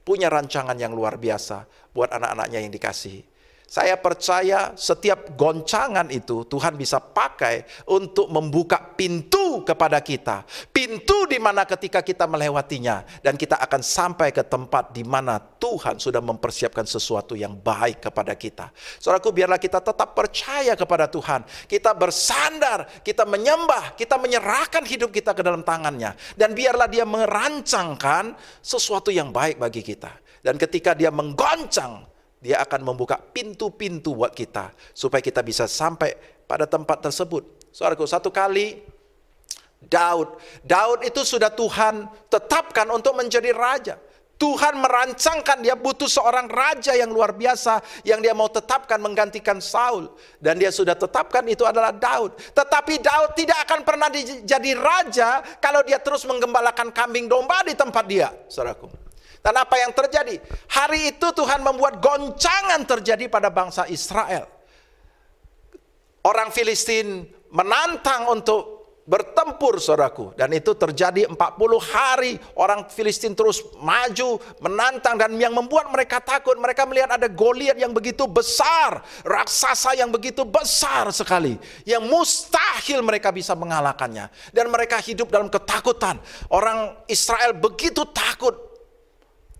[SPEAKER 4] punya rancangan yang luar biasa buat anak-anaknya yang dikasihi. Saya percaya setiap goncangan itu Tuhan bisa pakai untuk membuka pintu kepada kita. Pintu di mana ketika kita melewatinya dan kita akan sampai ke tempat di mana Tuhan sudah mempersiapkan sesuatu yang baik kepada kita. Saudaraku, biarlah kita tetap percaya kepada Tuhan. Kita bersandar, kita menyembah, kita menyerahkan hidup kita ke dalam tangannya. Dan biarlah dia merancangkan sesuatu yang baik bagi kita. Dan ketika dia menggoncang, dia akan membuka pintu-pintu buat kita supaya kita bisa sampai pada tempat tersebut. Saudaraku, satu kali Daud itu sudah Tuhan tetapkan untuk menjadi raja. Tuhan merancangkan dia butuh seorang raja yang luar biasa yang dia mau tetapkan menggantikan Saul. Dan dia sudah tetapkan itu adalah Daud. Tetapi Daud tidak akan pernah jadi raja kalau dia terus menggembalakan kambing domba di tempat dia, saudaraku. Dan apa yang terjadi? Hari itu Tuhan membuat goncangan terjadi pada bangsa Israel. Orang Filistin menantang untuk bertempur, saudaraku. Dan itu terjadi 40 hari. Orang Filistin terus maju, menantang. Dan yang membuat mereka takut, mereka melihat ada Goliat yang begitu besar. Raksasa yang begitu besar sekali. Yang mustahil mereka bisa mengalahkannya. Dan mereka hidup dalam ketakutan. Orang Israel begitu takut.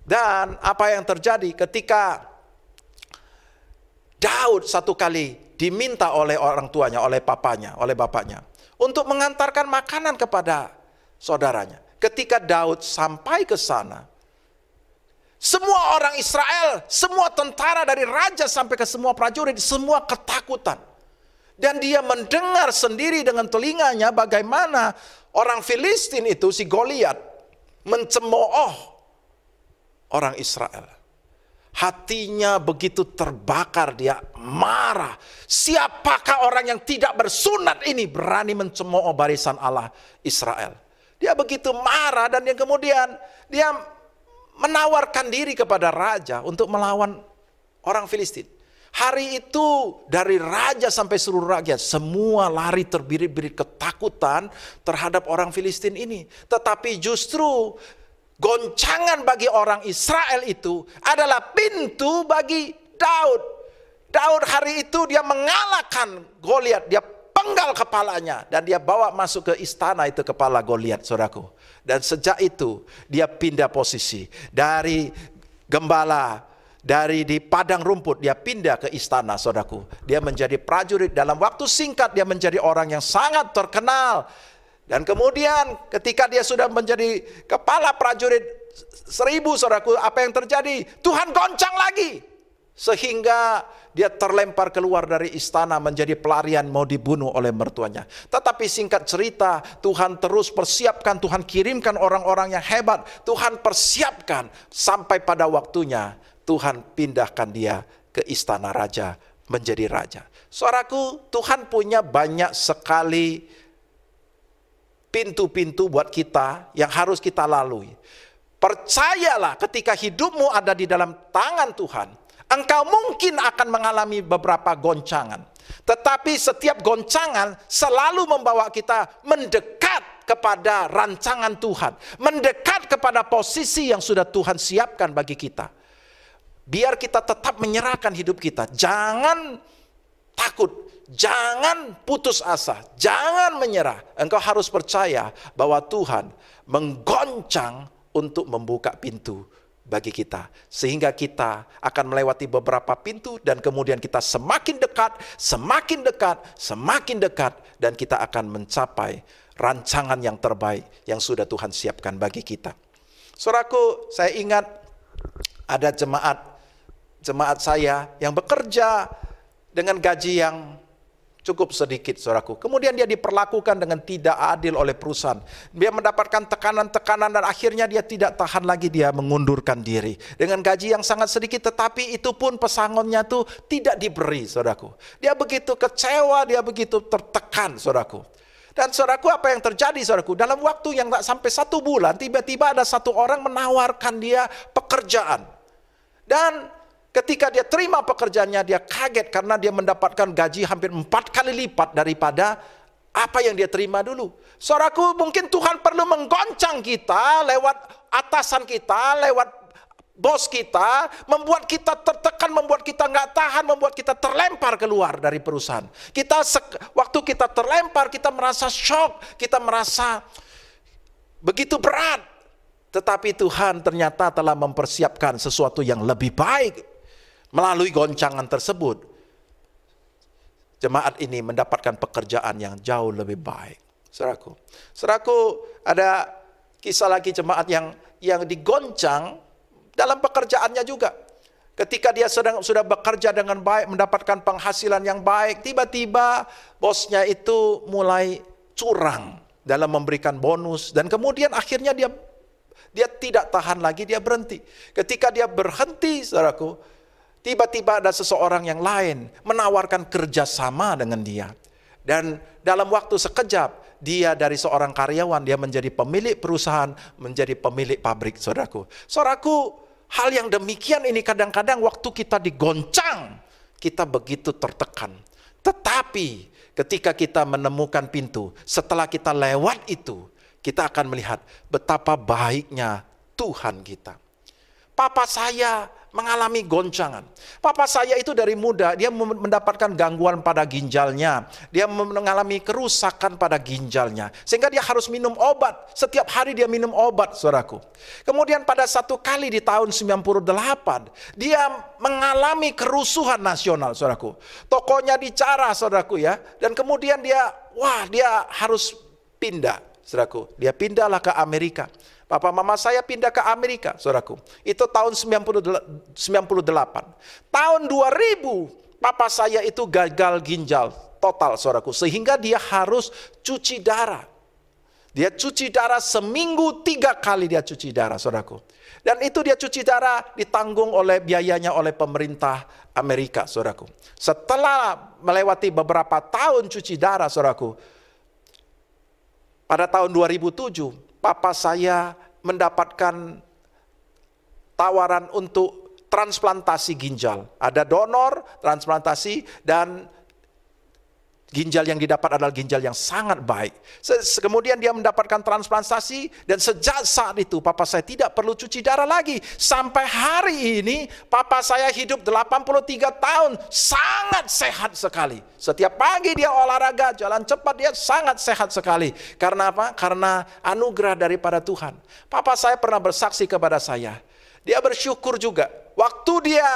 [SPEAKER 4] Dan apa yang terjadi ketika Daud satu kali diminta oleh orang tuanya, oleh papanya, oleh bapaknya, untuk mengantarkan makanan kepada saudaranya. Ketika Daud sampai ke sana, semua orang Israel, semua tentara dari raja sampai ke semua prajurit, semua ketakutan. Dan dia mendengar sendiri dengan telinganya bagaimana orang Filistin itu, si Goliat, mencemooh orang Israel. Hatinya begitu terbakar, dia marah. Siapakah orang yang tidak bersunat ini berani mencemooh barisan Allah Israel? Dia begitu marah dan yang kemudian dia menawarkan diri kepada raja untuk melawan orang Filistin. Hari itu dari raja sampai seluruh rakyat semua lari terbirit-birit ketakutan terhadap orang Filistin ini. Tetapi justru goncangan bagi orang Israel itu adalah pintu bagi Daud. Daud hari itu dia mengalahkan Goliat, dia penggal kepalanya dan dia bawa masuk ke istana itu kepala Goliat, saudaraku. Dan sejak itu dia pindah posisi dari gembala, dari di padang rumput dia pindah ke istana, saudaraku. Dia menjadi prajurit, dalam waktu singkat dia menjadi orang yang sangat terkenal. Dan kemudian ketika dia sudah menjadi kepala prajurit 1000, saudaraku, apa yang terjadi? Tuhan goncang lagi. Sehingga dia terlempar keluar dari istana menjadi pelarian, mau dibunuh oleh mertuanya. Tetapi singkat cerita, Tuhan terus persiapkan, Tuhan kirimkan orang-orang yang hebat. Tuhan persiapkan sampai pada waktunya Tuhan pindahkan dia ke istana raja, menjadi raja. Saudaraku, Tuhan punya banyak sekali pintu-pintu buat kita yang harus kita lalui. Percayalah, ketika hidupmu ada di dalam tangan Tuhan, engkau mungkin akan mengalami beberapa goncangan. Tetapi setiap goncangan selalu membawa kita mendekat kepada rancangan Tuhan. Mendekat kepada posisi yang sudah Tuhan siapkan bagi kita. Biar kita tetap menyerahkan hidup kita. Jangan takut. Jangan putus asa, jangan menyerah. Engkau harus percaya bahwa Tuhan menggoncang untuk membuka pintu bagi kita. Sehingga kita akan melewati beberapa pintu dan kemudian kita semakin dekat, semakin dekat, semakin dekat. Dan kita akan mencapai rancangan yang terbaik yang sudah Tuhan siapkan bagi kita. Saudaraku, saya ingat Ada jemaat saya yang bekerja dengan gaji yang cukup sedikit, saudaraku. Kemudian dia diperlakukan dengan tidak adil oleh perusahaan. Dia mendapatkan tekanan-tekanan dan akhirnya dia tidak tahan lagi, dia mengundurkan diri. Dengan gaji yang sangat sedikit, tetapi itu pun pesangonnya tuh tidak diberi, saudaraku. Dia begitu kecewa, dia begitu tertekan, saudaraku. Dan saudaraku, apa yang terjadi, saudaraku? Dalam waktu yang tak sampai 1 bulan, tiba-tiba ada satu orang menawarkan dia pekerjaan. Dan ketika dia terima pekerjaannya, dia kaget karena dia mendapatkan gaji hampir 4 kali lipat daripada apa yang dia terima dulu. Saudaraku, mungkin Tuhan perlu menggoncang kita lewat atasan kita, lewat bos kita, membuat kita tertekan, membuat kita nggak tahan, membuat kita terlempar keluar dari perusahaan. Waktu kita terlempar, kita merasa shock, kita merasa begitu berat. Tetapi Tuhan ternyata telah mempersiapkan sesuatu yang lebih baik. Melalui goncangan tersebut, jemaat ini mendapatkan pekerjaan yang jauh lebih baik. Saudaraku, ada kisah lagi jemaat yang digoncang dalam pekerjaannya juga. Ketika dia sudah bekerja dengan baik, mendapatkan penghasilan yang baik, tiba-tiba bosnya itu mulai curang dalam memberikan bonus, dan kemudian akhirnya dia tidak tahan lagi, dia berhenti. Ketika dia berhenti, saudaraku, tiba-tiba ada seseorang yang lain menawarkan kerjasama dengan dia. Dan dalam waktu sekejap, dia dari seorang karyawan, dia menjadi pemilik perusahaan, menjadi pemilik pabrik, saudaraku. Saudaraku, hal yang demikian ini kadang-kadang waktu kita digoncang, kita begitu tertekan. Tetapi ketika kita menemukan pintu, setelah kita lewat itu, kita akan melihat betapa baiknya Tuhan kita. Papa saya mengalami goncangan. Papa saya itu dari muda, dia mendapatkan gangguan pada ginjalnya. Dia mengalami kerusakan pada ginjalnya. Sehingga dia harus minum obat. Setiap hari dia minum obat, saudaraku. Kemudian pada satu kali di tahun 98, dia mengalami kerusuhan nasional, saudaraku. Tokonya dijarah, saudaraku ya. Dan kemudian dia harus pindah, saudaraku. Dia pindahlah ke Amerika. Papa mama saya pindah ke Amerika, saudaraku. Itu tahun 98. Tahun 2000, papa saya itu gagal ginjal total, saudaraku. Sehingga dia harus cuci darah. Dia cuci darah seminggu 3 kali dia cuci darah, saudaraku. Dan itu dia cuci darah ditanggung biayanya oleh pemerintah Amerika, saudaraku. Setelah melewati beberapa tahun cuci darah, saudaraku, pada tahun 2007, papa saya mendapatkan tawaran untuk transplantasi ginjal. Ada donor, transplantasi, dan ginjal yang didapat adalah ginjal yang sangat baik. Kemudian dia mendapatkan transplantasi, dan sejak saat itu papa saya tidak perlu cuci darah lagi. Sampai hari ini papa saya hidup 83 tahun, sangat sehat sekali. Setiap pagi dia olahraga, jalan cepat, dia sangat sehat sekali. Karena apa? Karena anugerah daripada Tuhan. Papa saya pernah bersaksi kepada saya. Dia bersyukur juga. Waktu dia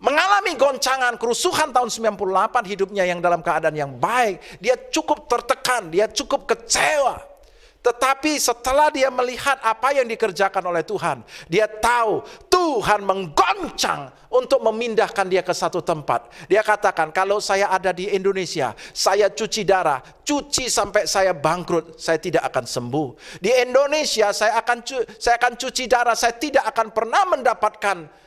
[SPEAKER 4] mengalami goncangan kerusuhan tahun 98, hidupnya yang dalam keadaan yang baik, dia cukup tertekan, dia cukup kecewa. Tetapi setelah dia melihat apa yang dikerjakan oleh Tuhan, dia tahu Tuhan menggoncang untuk memindahkan dia ke satu tempat. Dia katakan, kalau saya ada di Indonesia, saya cuci darah, cuci sampai saya bangkrut, saya tidak akan sembuh. Di Indonesia saya akan cuci darah, saya tidak akan pernah mendapatkan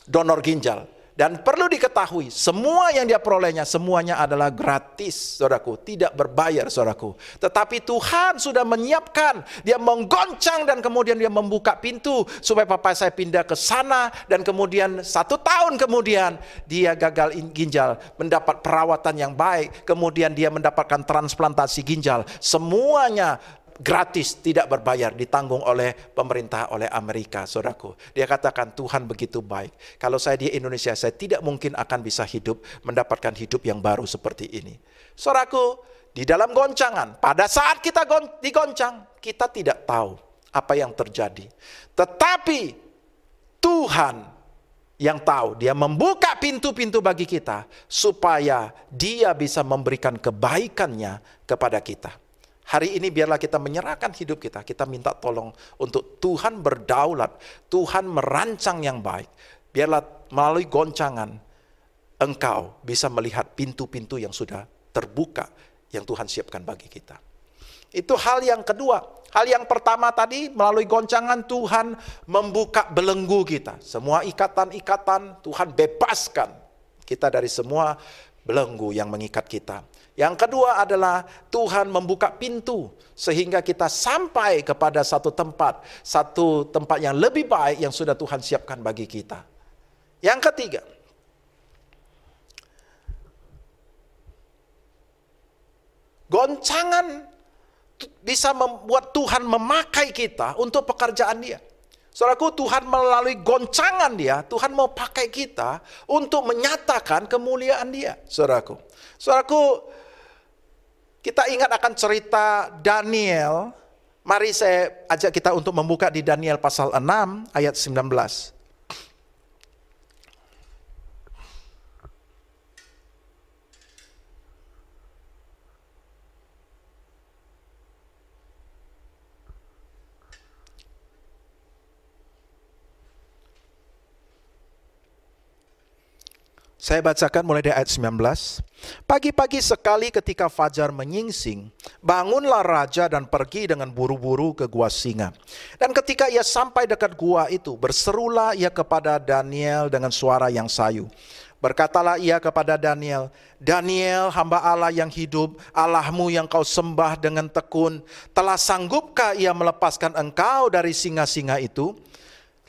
[SPEAKER 4] donor ginjal. Dan perlu diketahui, semua yang dia perolehnya semuanya adalah gratis, saudaraku, tidak berbayar, saudaraku. Tetapi Tuhan sudah menyiapkan, dia menggoncang dan kemudian dia membuka pintu supaya papa saya pindah ke sana, dan kemudian 1 tahun kemudian dia gagal ginjal, mendapat perawatan yang baik, kemudian dia mendapatkan transplantasi ginjal, semuanya gratis, tidak berbayar, ditanggung oleh pemerintah, oleh Amerika, saudaraku. Dia katakan, Tuhan begitu baik. Kalau saya di Indonesia, saya tidak mungkin akan bisa hidup, mendapatkan hidup yang baru seperti ini. Saudaraku, di dalam goncangan, pada saat kita digoncang, kita tidak tahu apa yang terjadi. Tetapi Tuhan yang tahu, dia membuka pintu-pintu bagi kita, supaya dia bisa memberikan kebaikannya kepada kita. Hari ini biarlah kita menyerahkan hidup kita. Kita minta tolong untuk Tuhan berdaulat. Tuhan merancang yang baik. Biarlah melalui goncangan engkau bisa melihat pintu-pintu yang sudah terbuka yang Tuhan siapkan bagi kita. Itu hal yang kedua. Hal yang pertama tadi, melalui goncangan Tuhan membuka belenggu kita. Semua ikatan-ikatan Tuhan bebaskan kita dari semua belenggu yang mengikat kita. Yang kedua adalah Tuhan membuka pintu sehingga kita sampai kepada satu tempat yang lebih baik yang sudah Tuhan siapkan bagi kita. Yang ketiga, goncangan bisa membuat Tuhan memakai kita untuk pekerjaan Dia. Saudaraku, Tuhan melalui goncangan Dia, Tuhan mau pakai kita untuk menyatakan kemuliaan Dia. Saudaraku, kita ingat akan cerita Daniel. Mari saya ajak kita untuk membuka di Daniel pasal 6 ayat 19. Saya bacakan mulai dari ayat 19. Pagi-pagi sekali ketika fajar menyingsing, bangunlah raja dan pergi dengan buru-buru ke gua singa. Dan ketika ia sampai dekat gua itu, berserulah ia kepada Daniel dengan suara yang sayu. Berkatalah ia kepada Daniel, Daniel, hamba Allah yang hidup, Allahmu yang kau sembah dengan tekun, telah sanggupkah ia melepaskan engkau dari singa-singa itu?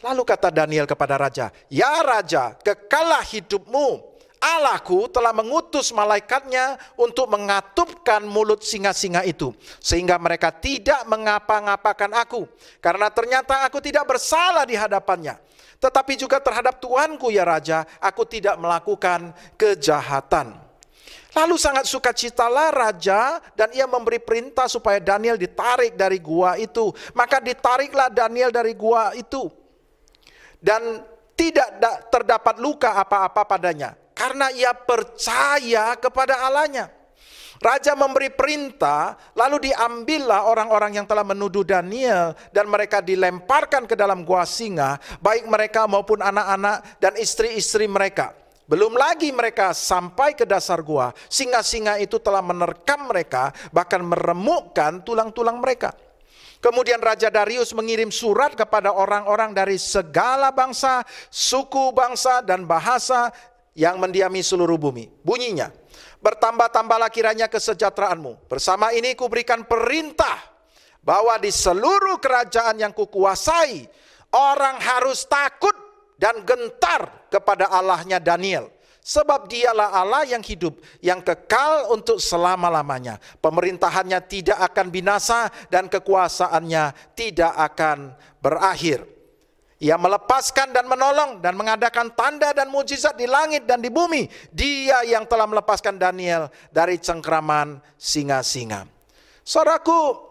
[SPEAKER 4] Lalu kata Daniel kepada raja, ya raja, kekallah hidupmu. Allahku telah mengutus malaikatnya untuk mengatupkan mulut singa-singa itu, sehingga mereka tidak mengapa-ngapakan aku. Karena ternyata aku tidak bersalah di hadapannya. Tetapi juga terhadap Tuanku ya raja, aku tidak melakukan kejahatan. Lalu sangat sukacitalah raja dan ia memberi perintah supaya Daniel ditarik dari gua itu. Maka ditariklah Daniel dari gua itu. Dan tidak terdapat luka apa-apa padanya, karena ia percaya kepada Allahnya. Raja memberi perintah, lalu diambillah orang-orang yang telah menuduh Daniel, dan mereka dilemparkan ke dalam gua singa, baik mereka maupun anak-anak dan istri-istri mereka. Belum lagi mereka sampai ke dasar gua, singa-singa itu telah menerkam mereka, bahkan meremukkan tulang-tulang mereka. Kemudian Raja Darius mengirim surat kepada orang-orang dari segala bangsa, suku, bangsa, dan bahasa yang mendiami seluruh bumi. Bunyinya, bertambah-tambahlah kiranya kesejahteraanmu. Bersama ini kuberikan perintah bahwa di seluruh kerajaan yang kukuasai, orang harus takut dan gentar kepada Allahnya Daniel. Sebab dialah Allah yang hidup, yang kekal untuk selama-lamanya. Pemerintahannya tidak akan binasa dan kekuasaannya tidak akan berakhir. Ia melepaskan dan menolong dan mengadakan tanda dan mujizat di langit dan di bumi. Dia yang telah melepaskan Daniel dari cengkraman singa-singa. Saudaraku,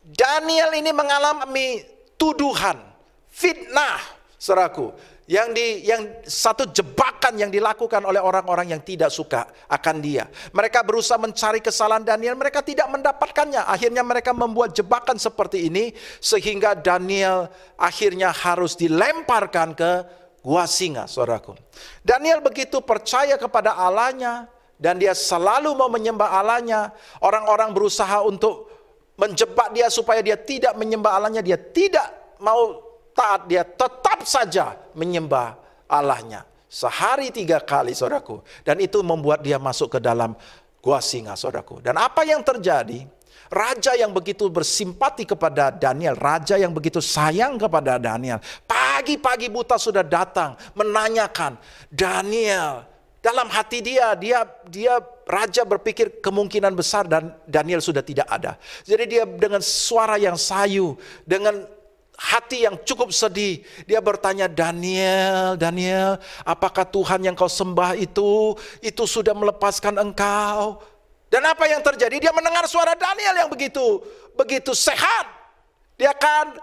[SPEAKER 4] Daniel ini mengalami tuduhan, fitnah, saudaraku. Yang satu jebakan yang dilakukan oleh orang-orang yang tidak suka akan dia. Mereka berusaha mencari kesalahan Daniel, mereka tidak mendapatkannya. Akhirnya mereka membuat jebakan seperti ini, sehingga Daniel akhirnya harus dilemparkan ke gua singa, saudaraku. Daniel begitu percaya kepada Allahnya, dan dia selalu mau menyembah Allahnya. Orang-orang berusaha untuk menjebak dia supaya dia tidak menyembah Allahnya, dia tidak mau taat, dia tetap saja menyembah Allahnya. Sehari 3 kali, saudaraku. Dan itu membuat dia masuk ke dalam gua singa, saudaraku. Dan apa yang terjadi? Raja yang begitu bersimpati kepada Daniel, raja yang begitu sayang kepada Daniel, pagi-pagi buta sudah datang menanyakan Daniel. Dalam hati dia raja berpikir kemungkinan besar dan Daniel sudah tidak ada. Jadi dia dengan suara yang sayu, dengan hati yang cukup sedih, dia bertanya, Daniel, apakah Tuhan yang kau sembah itu sudah melepaskan engkau? Dan apa yang terjadi? Dia mendengar suara Daniel yang begitu sehat.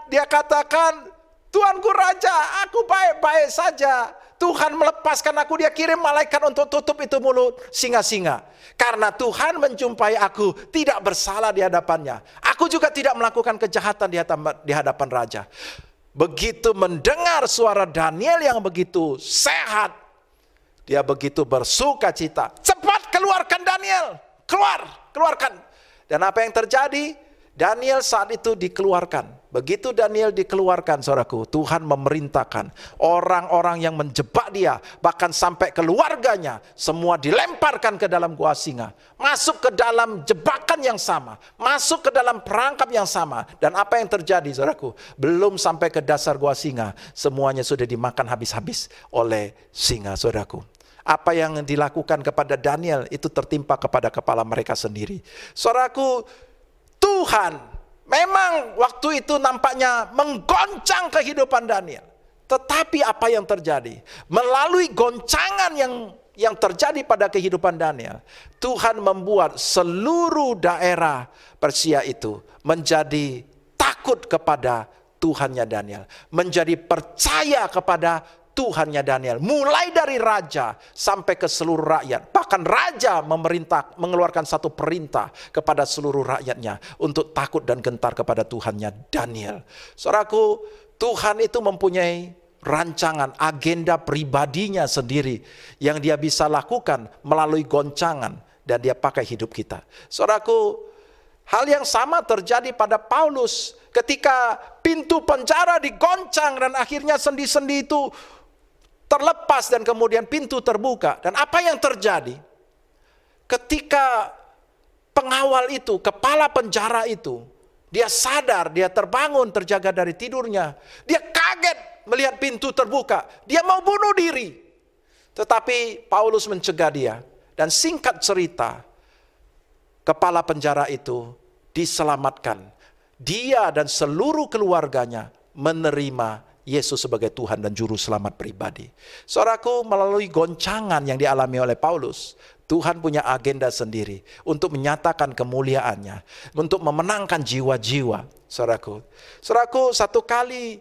[SPEAKER 4] Dia katakan, Tuanku Raja, aku baik-baik saja. Tuhan melepaskan aku, dia kirim malaikat untuk tutup itu mulut singa-singa. Karena Tuhan menjumpai aku tidak bersalah di hadapannya. Aku juga tidak melakukan kejahatan di hadapan raja. Begitu mendengar suara Daniel yang begitu sehat, dia begitu bersuka cita. Cepat keluarkan Daniel, keluarkan. Dan apa yang terjadi? Daniel saat itu dikeluarkan. Begitu Daniel dikeluarkan, saudaraku, Tuhan memerintahkan orang-orang yang menjebak dia, bahkan sampai keluarganya, semua dilemparkan ke dalam gua singa. Masuk ke dalam jebakan yang sama, masuk ke dalam perangkap yang sama. Dan apa yang terjadi, saudaraku? Belum sampai ke dasar gua singa, semuanya sudah dimakan habis-habis oleh singa, saudaraku. Apa yang dilakukan kepada Daniel itu tertimpa kepada kepala mereka sendiri. Saudaraku, Tuhan memang waktu itu nampaknya menggoncang kehidupan Daniel. Tetapi apa yang terjadi? Melalui goncangan yang terjadi pada kehidupan Daniel, Tuhan membuat seluruh daerah Persia itu menjadi takut kepada Tuhannya Daniel. Menjadi percaya kepada Tuhannya Daniel, mulai dari raja sampai ke seluruh rakyat. Bahkan raja mengeluarkan satu perintah kepada seluruh rakyatnya untuk takut dan gentar kepada Tuhannya Daniel. Saudaraku, Tuhan itu mempunyai rancangan, agenda pribadinya sendiri yang dia bisa lakukan melalui goncangan dan dia pakai hidup kita. Saudaraku, hal yang sama terjadi pada Paulus ketika pintu penjara digoncang dan akhirnya sendi-sendi itu terlepas dan kemudian pintu terbuka. Dan apa yang terjadi? Ketika pengawal itu, kepala penjara itu, dia sadar, dia terbangun, terjaga dari tidurnya. Dia kaget melihat pintu terbuka. Dia mau bunuh diri. Tetapi Paulus mencegah dia. Dan singkat cerita, kepala penjara itu diselamatkan. Dia dan seluruh keluarganya menerima Yesus sebagai Tuhan dan Juru Selamat pribadi. Saudaraku, melalui goncangan yang dialami oleh Paulus, Tuhan punya agenda sendiri untuk menyatakan kemuliaannya, untuk memenangkan jiwa-jiwa. Saudaraku, satu kali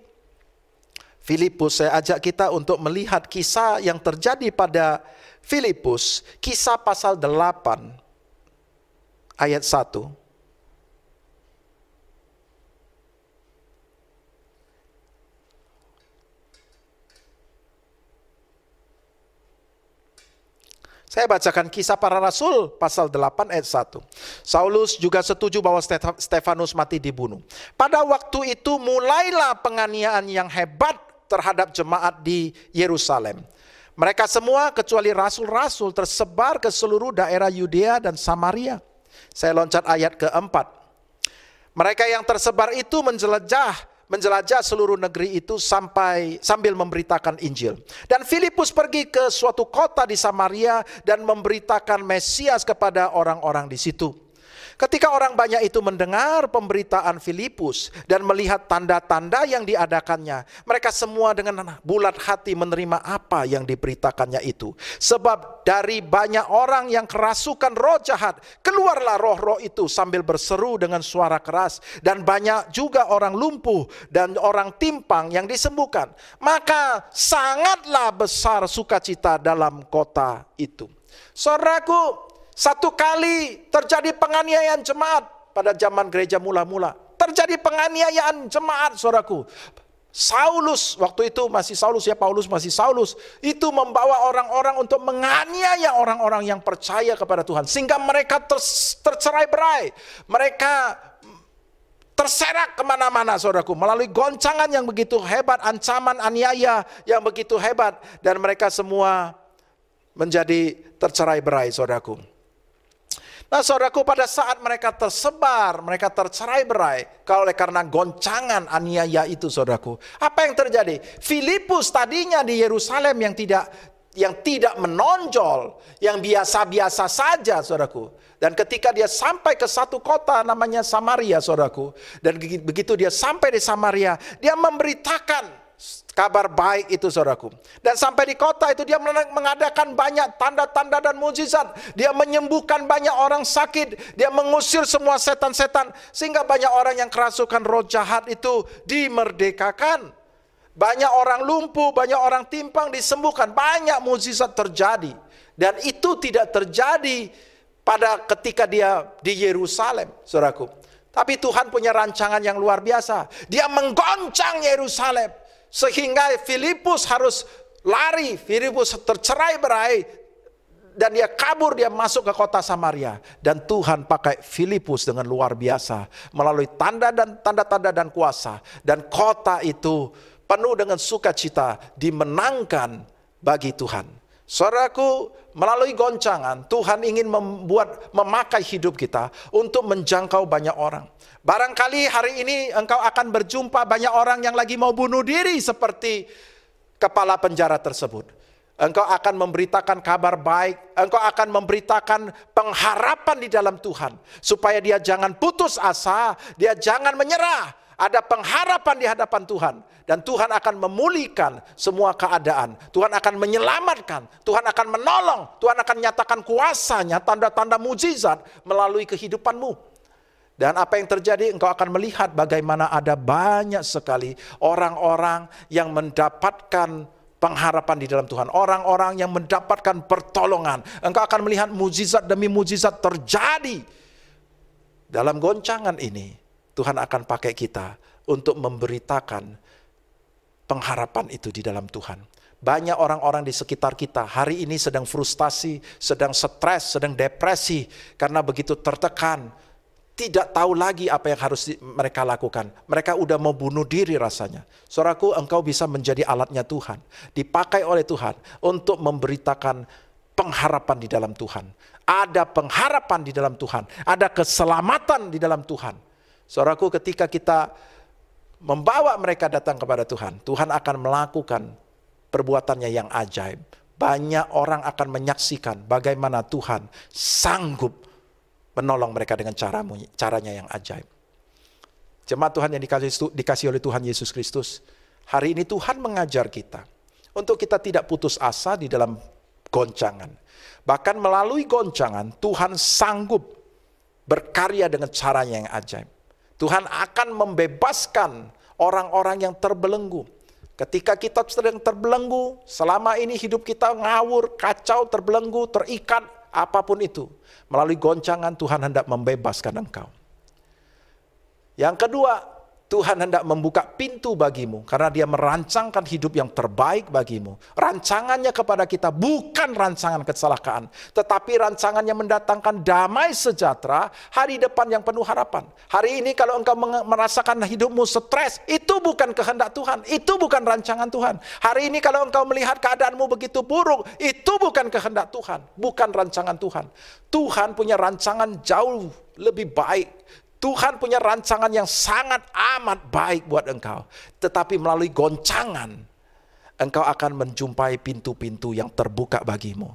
[SPEAKER 4] Filipus, saya ajak kita untuk melihat kisah yang terjadi pada Filipus, kisah pasal 8 ayat 1. Saya bacakan Kisah Para Rasul pasal 8 ayat 1. Saulus juga setuju bahwa Stefanus mati dibunuh. Pada waktu itu mulailah penganiayaan yang hebat terhadap jemaat di Yerusalem. Mereka semua kecuali rasul-rasul tersebar ke seluruh daerah Yudea dan Samaria. Saya loncat ayat keempat. Mereka yang tersebar itu menjelajah seluruh negeri itu sambil memberitakan Injil. Dan Filipus pergi ke suatu kota di Samaria dan memberitakan Mesias kepada orang-orang di situ. Ketika orang banyak itu mendengar pemberitaan Filipus dan melihat tanda-tanda yang diadakannya, mereka semua dengan bulat hati menerima apa yang diberitakannya itu. Sebab dari banyak orang yang kerasukan roh jahat, keluarlah roh-roh itu sambil berseru dengan suara keras. Dan banyak juga orang lumpuh dan orang timpang yang disembuhkan. Maka sangatlah besar sukacita dalam kota itu. Saudaraku, satu kali terjadi penganiayaan jemaat pada zaman gereja mula-mula. Terjadi penganiayaan jemaat, saudaraku. Saulus, waktu itu masih Saulus ya, Paulus masih Saulus. Itu membawa orang-orang untuk menganiaya orang-orang yang percaya kepada Tuhan. Sehingga mereka tercerai-berai. Mereka terserak kemana-mana, saudaraku. Melalui goncangan yang begitu hebat, ancaman aniaya yang begitu hebat. Dan mereka semua menjadi tercerai-berai, saudaraku. Nah, saudaraku, pada saat mereka tersebar, mereka tercerai-berai karena goncangan aniaya itu, saudaraku. Apa yang terjadi? Filipus tadinya di Yerusalem yang tidak menonjol, yang biasa-biasa saja, saudaraku. Dan ketika dia sampai ke satu kota namanya Samaria, saudaraku. Dan begitu dia sampai di Samaria, dia memberitakan kabar baik itu, saudaraku. Dan sampai di kota itu dia mengadakan banyak tanda-tanda dan mujizat. Dia menyembuhkan banyak orang sakit. Dia mengusir semua setan-setan. Sehingga banyak orang yang kerasukan roh jahat itu dimerdekakan. Banyak orang lumpuh, banyak orang timpang disembuhkan, banyak mukjizat terjadi. Dan itu tidak terjadi pada ketika dia di Yerusalem, saudaraku. Tapi Tuhan punya rancangan yang luar biasa. Dia menggoncang Yerusalem sehingga Filipus harus lari, Filipus tercerai-berai. Dan dia kabur, dia masuk ke kota Samaria. Dan Tuhan pakai Filipus dengan luar biasa. Melalui tanda-tanda dan kuasa. Dan kota itu penuh dengan sukacita, dimenangkan bagi Tuhan. Saudaraku, melalui goncangan, Tuhan ingin memakai hidup kita untuk menjangkau banyak orang. Barangkali hari ini engkau akan berjumpa banyak orang yang lagi mau bunuh diri seperti kepala penjara tersebut. Engkau akan memberitakan kabar baik, engkau akan memberitakan pengharapan di dalam Tuhan. Supaya dia jangan putus asa, dia jangan menyerah. Ada pengharapan di hadapan Tuhan. Dan Tuhan akan memulihkan semua keadaan. Tuhan akan menyelamatkan, Tuhan akan menolong, Tuhan akan nyatakan kuasanya, tanda-tanda mujizat melalui kehidupanmu. Dan apa yang terjadi, engkau akan melihat bagaimana ada banyak sekali orang-orang yang mendapatkan pengharapan di dalam Tuhan. Orang-orang yang mendapatkan pertolongan. Engkau akan melihat mujizat demi mujizat terjadi. Dalam goncangan ini, Tuhan akan pakai kita untuk memberitakan pengharapan itu di dalam Tuhan. Banyak orang-orang di sekitar kita hari ini sedang frustasi, sedang stres, sedang depresi. Karena begitu tertekan, tidak tahu lagi apa yang harus mereka lakukan. Mereka udah mau bunuh diri rasanya. Saudaraku, engkau bisa menjadi alatnya Tuhan. Dipakai oleh Tuhan untuk memberitakan pengharapan di dalam Tuhan. Ada pengharapan di dalam Tuhan. Ada keselamatan di dalam Tuhan. Saudaraku, ketika kita membawa mereka datang kepada Tuhan, Tuhan akan melakukan perbuatannya yang ajaib. Banyak orang akan menyaksikan bagaimana Tuhan sanggup menolong mereka dengan caranya yang ajaib. Jemaat Tuhan yang dikasih oleh Tuhan Yesus Kristus, hari ini Tuhan mengajar kita untuk kita tidak putus asa di dalam goncangan. Bahkan melalui goncangan, Tuhan sanggup berkarya dengan caranya yang ajaib. Tuhan akan membebaskan orang-orang yang terbelenggu. Ketika kita sedang terbelenggu, selama ini hidup kita ngawur, kacau, terbelenggu, terikat, apapun itu. Melalui goncangan Tuhan hendak membebaskan engkau. Yang kedua, Tuhan hendak membuka pintu bagimu. Karena dia merancangkan hidup yang terbaik bagimu. Rancangannya kepada kita bukan rancangan kecelakaan. Tetapi rancangannya mendatangkan damai sejahtera, hari depan yang penuh harapan. Hari ini kalau engkau merasakan hidupmu stres, itu bukan kehendak Tuhan. Itu bukan rancangan Tuhan. Hari ini kalau engkau melihat keadaanmu begitu buruk, itu bukan kehendak Tuhan. Bukan rancangan Tuhan. Tuhan punya rancangan jauh lebih baik. Tuhan punya rancangan yang sangat amat baik buat engkau. Tetapi melalui goncangan, engkau akan menjumpai pintu-pintu yang terbuka bagimu.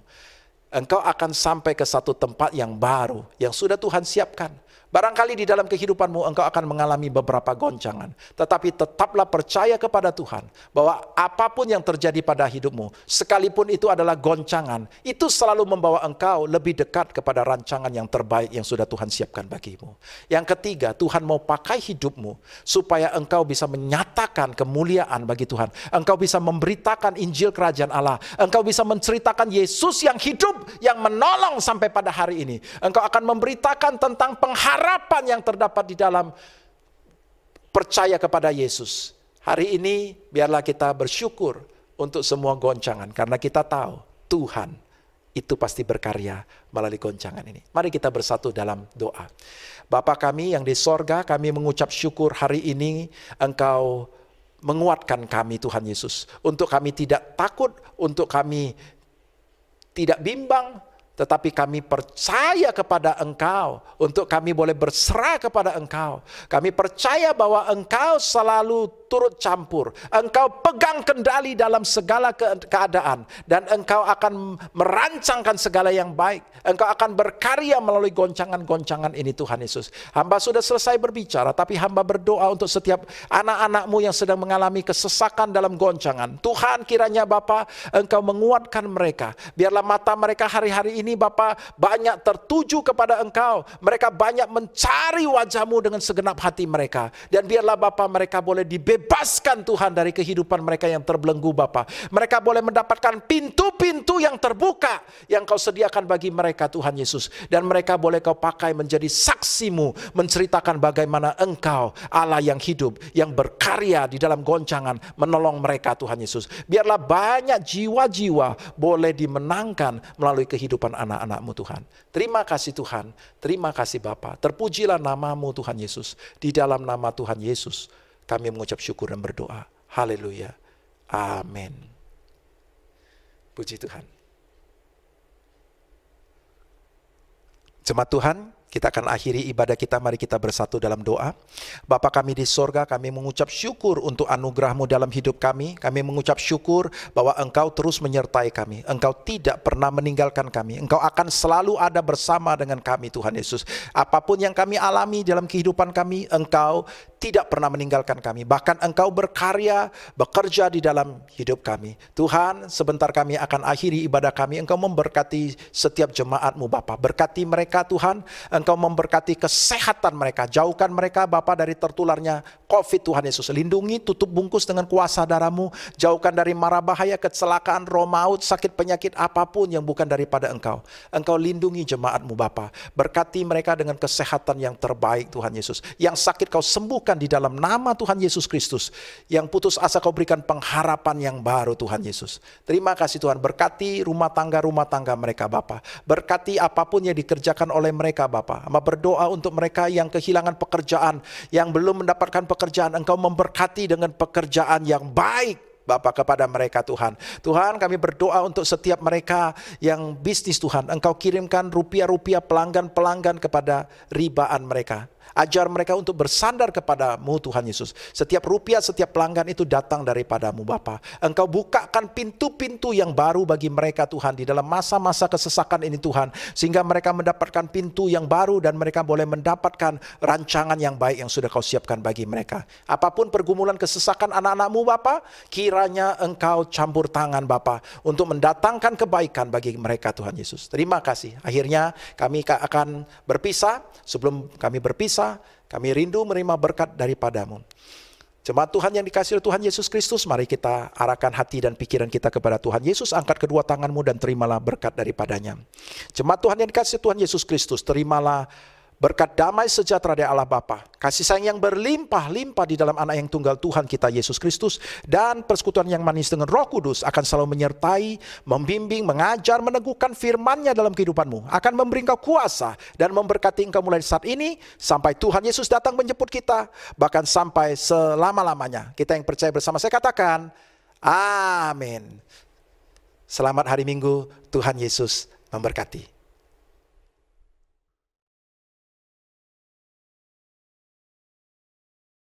[SPEAKER 4] Engkau akan sampai ke satu tempat yang baru, yang sudah Tuhan siapkan. Barangkali di dalam kehidupanmu engkau akan mengalami beberapa goncangan. Tetapi tetaplah percaya kepada Tuhan. Bahwa apapun yang terjadi pada hidupmu, sekalipun itu adalah goncangan, itu selalu membawa engkau lebih dekat kepada rancangan yang terbaik yang sudah Tuhan siapkan bagimu. Yang ketiga, Tuhan mau pakai hidupmu supaya engkau bisa menyatakan kemuliaan bagi Tuhan. Engkau bisa memberitakan Injil Kerajaan Allah. Engkau bisa menceritakan Yesus yang hidup, yang menolong sampai pada hari ini. Engkau akan memberitakan tentang pengharapan yang terdapat di dalam percaya kepada Yesus. Hari ini biarlah kita bersyukur untuk semua goncangan. Karena kita tahu Tuhan itu pasti berkarya melalui goncangan ini. Mari kita bersatu dalam doa. Bapa kami yang di sorga, kami mengucap syukur hari ini Engkau menguatkan kami Tuhan Yesus. Untuk kami tidak takut, untuk kami tidak bimbang, tetapi kami percaya kepada Engkau, untuk kami boleh berserah kepada Engkau. Kami percaya bahwa Engkau selalu turut campur. Engkau pegang kendali dalam segala keadaan. Dan Engkau akan merancangkan segala yang baik. Engkau akan berkarya melalui goncangan-goncangan ini Tuhan Yesus. Hamba sudah selesai berbicara, tapi hamba berdoa untuk setiap anak-anak-Mu yang sedang mengalami kesesakan dalam goncangan. Tuhan, kiranya Bapa, Engkau menguatkan mereka. Biarlah mata mereka hari-hari ini ini Bapa banyak tertuju kepada Engkau. Mereka banyak mencari wajah-Mu dengan segenap hati mereka. Dan biarlah Bapa mereka boleh dibebaskan Tuhan dari kehidupan mereka yang terbelenggu Bapa. Mereka boleh mendapatkan pintu-pintu yang terbuka yang Kau sediakan bagi mereka Tuhan Yesus. Dan mereka boleh Kau pakai menjadi saksi-Mu, menceritakan bagaimana Engkau Allah yang hidup, yang berkarya di dalam goncangan, menolong mereka Tuhan Yesus. Biarlah banyak jiwa-jiwa boleh dimenangkan melalui kehidupan anak-anak-Mu Tuhan. Terima kasih Tuhan, terima kasih Bapa. Terpujilah nama-Mu Tuhan Yesus. Di dalam nama Tuhan Yesus kami mengucap syukur dan berdoa. Haleluya. Amin. Puji Tuhan. Jemaat Tuhan, kita akan akhiri ibadah kita, mari kita bersatu dalam doa. Bapa kami di sorga, kami mengucap syukur untuk anugerah-Mu dalam hidup kami. Kami mengucap syukur bahwa Engkau terus menyertai kami. Engkau tidak pernah meninggalkan kami. Engkau akan selalu ada bersama dengan kami Tuhan Yesus. Apapun yang kami alami dalam kehidupan kami, Engkau tidak pernah meninggalkan kami. Bahkan Engkau berkarya, bekerja di dalam hidup kami. Tuhan, sebentar kami akan akhiri ibadah kami. Engkau memberkati setiap jemaat-Mu Bapa. Berkati mereka Tuhan. Engkau memberkati kesehatan mereka. Jauhkan mereka Bapa dari tertularnya COVID Tuhan Yesus. Lindungi, tutup bungkus dengan kuasa darah-Mu. Jauhkan dari mara bahaya, kecelakaan, roh maut, sakit penyakit apapun yang bukan daripada Engkau. Engkau lindungi jemaat-Mu Bapa. Berkati mereka dengan kesehatan yang terbaik Tuhan Yesus. Yang sakit Kau sembuhkan di dalam nama Tuhan Yesus Kristus. Yang putus asa Kau berikan pengharapan yang baru Tuhan Yesus. Terima kasih Tuhan. Berkati rumah tangga mereka Bapa. Berkati apapun yang dikerjakan oleh mereka Bapa. Hamba berdoa untuk mereka yang kehilangan pekerjaan, yang belum mendapatkan pekerjaan. Engkau memberkati dengan pekerjaan yang baik Bapa kepada mereka Tuhan. Tuhan, kami berdoa untuk setiap mereka yang bisnis Tuhan. Engkau kirimkan rupiah-rupiah pelanggan-pelanggan kepada ribaan mereka. Ajar mereka untuk bersandar kepada-Mu Tuhan Yesus. Setiap rupiah, setiap pelanggan itu datang daripada-Mu Bapa. Engkau bukakan pintu-pintu yang baru bagi mereka Tuhan di dalam masa-masa kesesakan ini Tuhan. Sehingga mereka mendapatkan pintu yang baru dan mereka boleh mendapatkan rancangan yang baik yang sudah Kau siapkan bagi mereka. Apapun pergumulan kesesakan anak-anak-Mu Bapa, kiranya Engkau campur tangan Bapa untuk mendatangkan kebaikan bagi mereka Tuhan Yesus. Terima kasih. Akhirnya kami akan berpisah. Sebelum kami berpisah, kami rindu menerima berkat daripada-Mu. Jemaat Tuhan yang dikasihi Tuhan Yesus Kristus, mari kita arahkan hati dan pikiran kita kepada Tuhan Yesus. Angkat kedua tangan-Mu dan terimalah berkat daripadanya. Jemaat Tuhan yang dikasihi Tuhan Yesus Kristus, terimalah berkat damai sejahtera dari Allah Bapa, kasih sayang yang berlimpah-limpah di dalam anak yang tunggal Tuhan kita Yesus Kristus, dan persekutuan yang manis dengan Roh Kudus akan selalu menyertai, membimbing, mengajar, meneguhkan firman-Nya dalam kehidupan-Mu, akan memberi engkau kuasa dan memberkati engkau mulai saat ini sampai Tuhan Yesus datang menjemput kita, bahkan sampai selama-lamanya. Kita yang percaya bersama saya katakan, amin. Selamat hari Minggu, Tuhan Yesus memberkati.